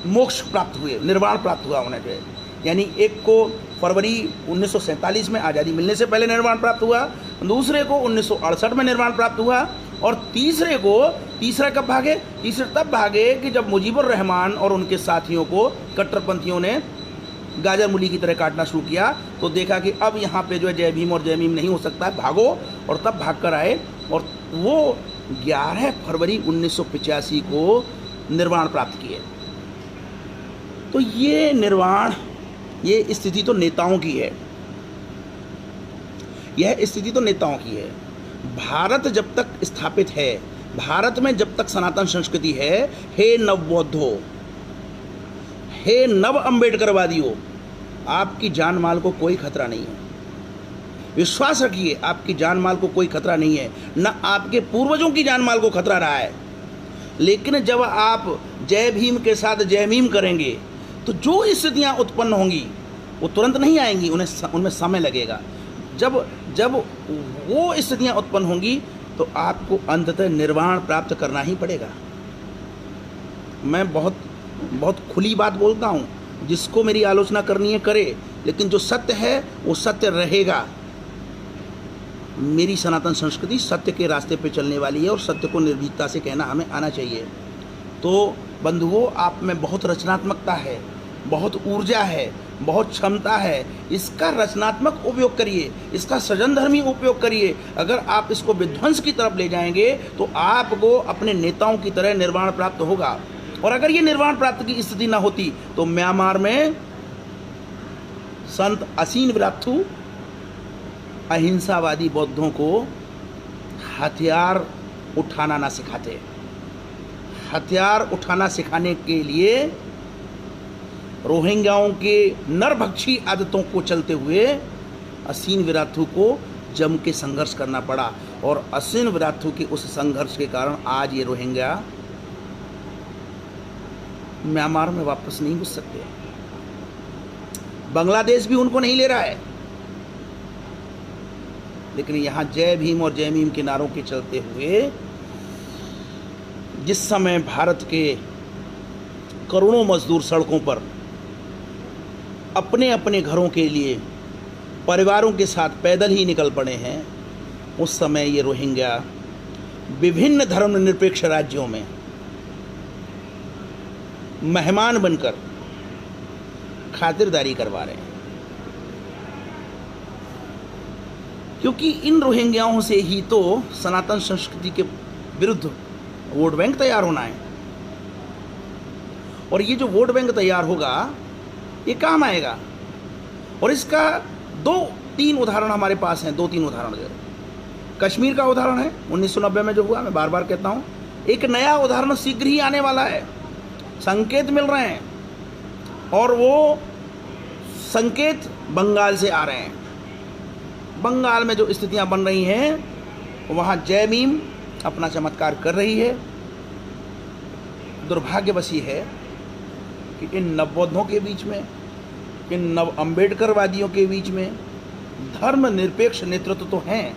मोक्ष प्राप्त हुए, निर्वाण प्राप्त हुआ उन्हें। जो है यानी एक को फरवरी 1947 में आज़ादी मिलने से पहले निर्वाण प्राप्त हुआ, दूसरे को 1968 में निर्वाण प्राप्त हुआ और तीसरा कब भागे? तीसरे तब भागे कि जब मुजीबुर रहमान और उनके साथियों को कट्टरपंथियों ने गाजर मूली की तरह काटना शुरू किया तो देखा कि अब यहाँ पे जो है जय भीम और जय मीम नहीं हो सकता है, भागो। और तब भागकर आए और वो 11 फरवरी 1985 को निर्वाण प्राप्त किए। तो ये स्थिति तो नेताओं की है, यह स्थिति तो नेताओं की है। भारत जब तक स्थापित है, भारत में जब तक सनातन संस्कृति है, हे नवबौद्धो, हे नव अम्बेडकरवादियों, आपकी जान माल को कोई खतरा नहीं है। विश्वास रखिए, आपकी जान माल को कोई खतरा नहीं है, न आपके पूर्वजों की जान माल को खतरा रहा है। लेकिन जब आप जय भीम के साथ जय भीम करेंगे तो जो स्थितियां उत्पन्न होंगी वो तुरंत नहीं आएंगी, उनमें समय लगेगा। जब वो स्थितियां उत्पन्न होंगी तो आपको अंततः निर्वाण प्राप्त करना ही पड़ेगा। मैं बहुत खुली बात बोलता हूँ, जिसको मेरी आलोचना करनी है करे, लेकिन जो सत्य है वो सत्य रहेगा। मेरी सनातन संस्कृति सत्य के रास्ते पे चलने वाली है और सत्य को निर्भीकता से कहना हमें आना चाहिए। तो बंधुओं, आप में बहुत रचनात्मकता है, बहुत ऊर्जा है, बहुत क्षमता है। इसका रचनात्मक उपयोग करिए, इसका सृजनधर्मी उपयोग करिए। अगर आप इसको विध्वंस की तरफ ले जाएंगे तो आपको अपने नेताओं की तरह निर्वाण प्राप्त होगा। और अगर ये निर्वाण प्राप्त की स्थिति न होती तो म्यांमार में संत असीन विराथू अहिंसावादी बौद्धों को हथियार उठाना ना सिखाते। हथियार उठाना सिखाने के लिए रोहिंग्याओं के नरभक्षी आदतों को चलते हुए असीन विराथू को जम के संघर्ष करना पड़ा। और असीन विराथू के उस संघर्ष के कारण आज ये रोहिंग्या म्यांमार में वापस नहीं घुस सकते। बांग्लादेश भी उनको नहीं ले रहा है। लेकिन यहाँ जय भीम और जय भीम के नारों के चलते हुए जिस समय भारत के करोड़ों मजदूर सड़कों पर अपने अपने घरों के लिए परिवारों के साथ पैदल ही निकल पड़े हैं, उस समय ये रोहिंग्या विभिन्न धर्मनिरपेक्ष राज्यों में मेहमान बनकर खातिरदारी करवा रहे हैं। क्योंकि इन रोहिंग्याओं से ही तो सनातन संस्कृति के विरुद्ध वोट बैंक तैयार होना है। और ये जो वोट बैंक तैयार होगा ये काम आएगा। और इसका 2-3 उदाहरण हमारे पास हैं। 2-3 उदाहरण दे रहे। कश्मीर का उदाहरण है 1990 में जो हुआ, मैं बार बार कहता हूँ। एक नया उदाहरण शीघ्र ही आने वाला है, संकेत मिल रहे हैं, और वो संकेत बंगाल से आ रहे हैं। बंगाल में जो स्थितियां बन रही हैं वहाँ जय भीम अपना चमत्कार कर रही है। दुर्भाग्यवश है कि इन नवबौद्धों के बीच में, इन नव अम्बेडकरवादियों के बीच में धर्मनिरपेक्ष नेतृत्व तो हैं।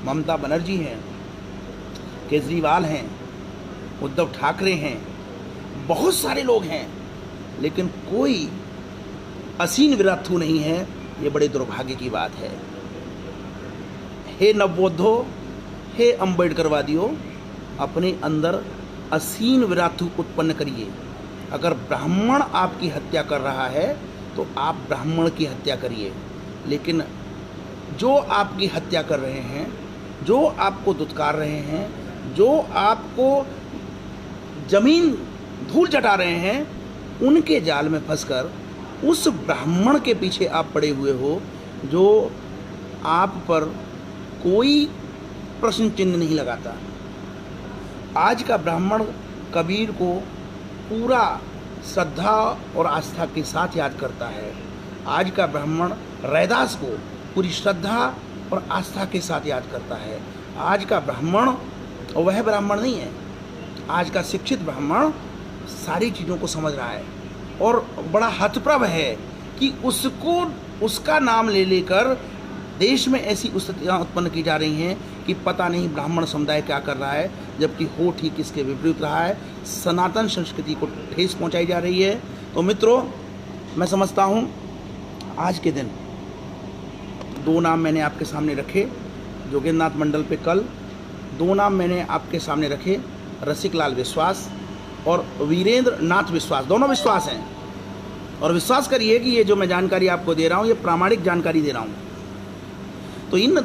ममता बनर्जी हैं, केजरीवाल हैं, उद्धव ठाकरे हैं, बहुत सारे लोग हैं, लेकिन कोई असीन विराथू नहीं है। ये बड़े दुर्भाग्य की बात है। हे नवबौद्धों, हे अम्बेडकरवादियों, अपने अंदर असीन विराथू उत्पन्न करिए। अगर ब्राह्मण आपकी हत्या कर रहा है तो आप ब्राह्मण की हत्या करिए। लेकिन जो आपकी हत्या कर रहे हैं, जो आपको दुत्कार रहे हैं, जो आपको जमीन धूल चटा रहे हैं, उनके जाल में फंसकर उस ब्राह्मण के पीछे आप पड़े हुए हो जो आप पर कोई प्रश्न चिन्ह नहीं लगाता। आज का ब्राह्मण कबीर को पूरा श्रद्धा और आस्था के साथ याद करता है। आज का ब्राह्मण रैदास को पूरी श्रद्धा और आस्था के साथ याद करता है। आज का ब्राह्मण वह ब्राह्मण नहीं है। आज का शिक्षित ब्राह्मण सारी चीज़ों को समझ रहा है और बड़ा हतप्रभ है कि उसको उसका नाम ले लेकर देश में ऐसी स्थितियाँ उत्पन्न की जा रही हैं कि पता नहीं ब्राह्मण समुदाय क्या कर रहा है, जबकि हो ठीक इसके विपरीत रहा है। सनातन संस्कृति को ठेस पहुंचाई जा रही है। तो मित्रों, मैं समझता हूं आज के दिन 2 नाम मैंने आपके सामने रखे। जोगेंद्रनाथ मंडल पे कल 2 नाम मैंने आपके सामने रखे, रसिकलाल विश्वास और वीरेंद्र नाथ विश्वास। दोनों विश्वास हैं और विश्वास करिए कि ये जो मैं जानकारी आपको दे रहा हूँ ये प्रामाणिक जानकारी दे रहा हूँ। तो इन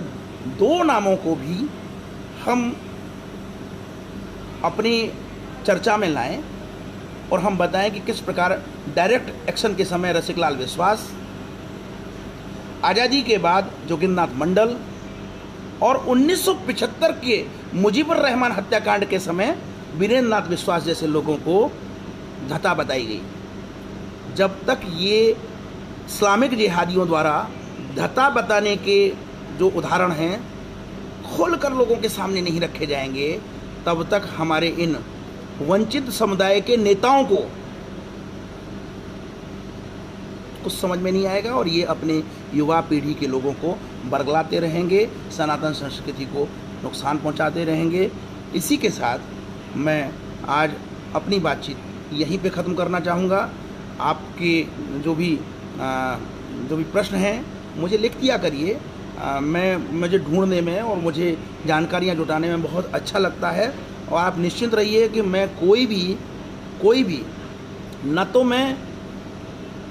2 नामों को भी हम अपनी चर्चा में लाएं और हम बताएं कि किस प्रकार डायरेक्ट एक्शन के समय रसिकलाल विश्वास, आज़ादी के बाद जोगेंद्रनाथ मंडल और 1975 के मुजीबुर रहमान हत्याकांड के समय वीरेंद्र नाथ विश्वास जैसे लोगों को धता बताई गई। जब तक ये इस्लामिक जिहादियों द्वारा धता बताने के जो उदाहरण हैं खोलकर लोगों के सामने नहीं रखे जाएंगे, तब तक हमारे इन वंचित समुदाय के नेताओं को कुछ समझ में नहीं आएगा और ये अपने युवा पीढ़ी के लोगों को बरगलाते रहेंगे, सनातन संस्कृति को नुकसान पहुंचाते रहेंगे। इसी के साथ मैं आज अपनी बातचीत यहीं पे ख़त्म करना चाहूँगा। आपके जो भी प्रश्न हैं मुझे लिख दिया करिए। मुझे ढूंढने में और मुझे जानकारियाँ जुटाने में बहुत अच्छा लगता है। और आप निश्चिंत रहिए कि मैं कोई भी न तो मैं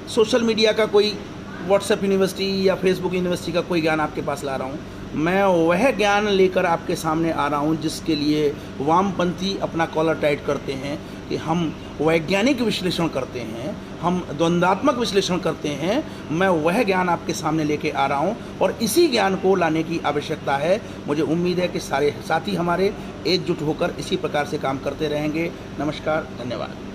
सोशल मीडिया का कोई व्हाट्सएप यूनिवर्सिटी या फेसबुक यूनिवर्सिटी का कोई ज्ञान आपके पास ला रहा हूँ, मैं वह ज्ञान लेकर आपके सामने आ रहा हूँ जिसके लिए वामपंथी अपना कॉलर टाइट करते हैं कि हम वैज्ञानिक विश्लेषण करते हैं, हम द्वंद्वात्मक विश्लेषण करते हैं। मैं वह ज्ञान आपके सामने लेके आ रहा हूँ और इसी ज्ञान को लाने की आवश्यकता है। मुझे उम्मीद है कि सारे साथी हमारे एकजुट होकर इसी प्रकार से काम करते रहेंगे। नमस्कार, धन्यवाद।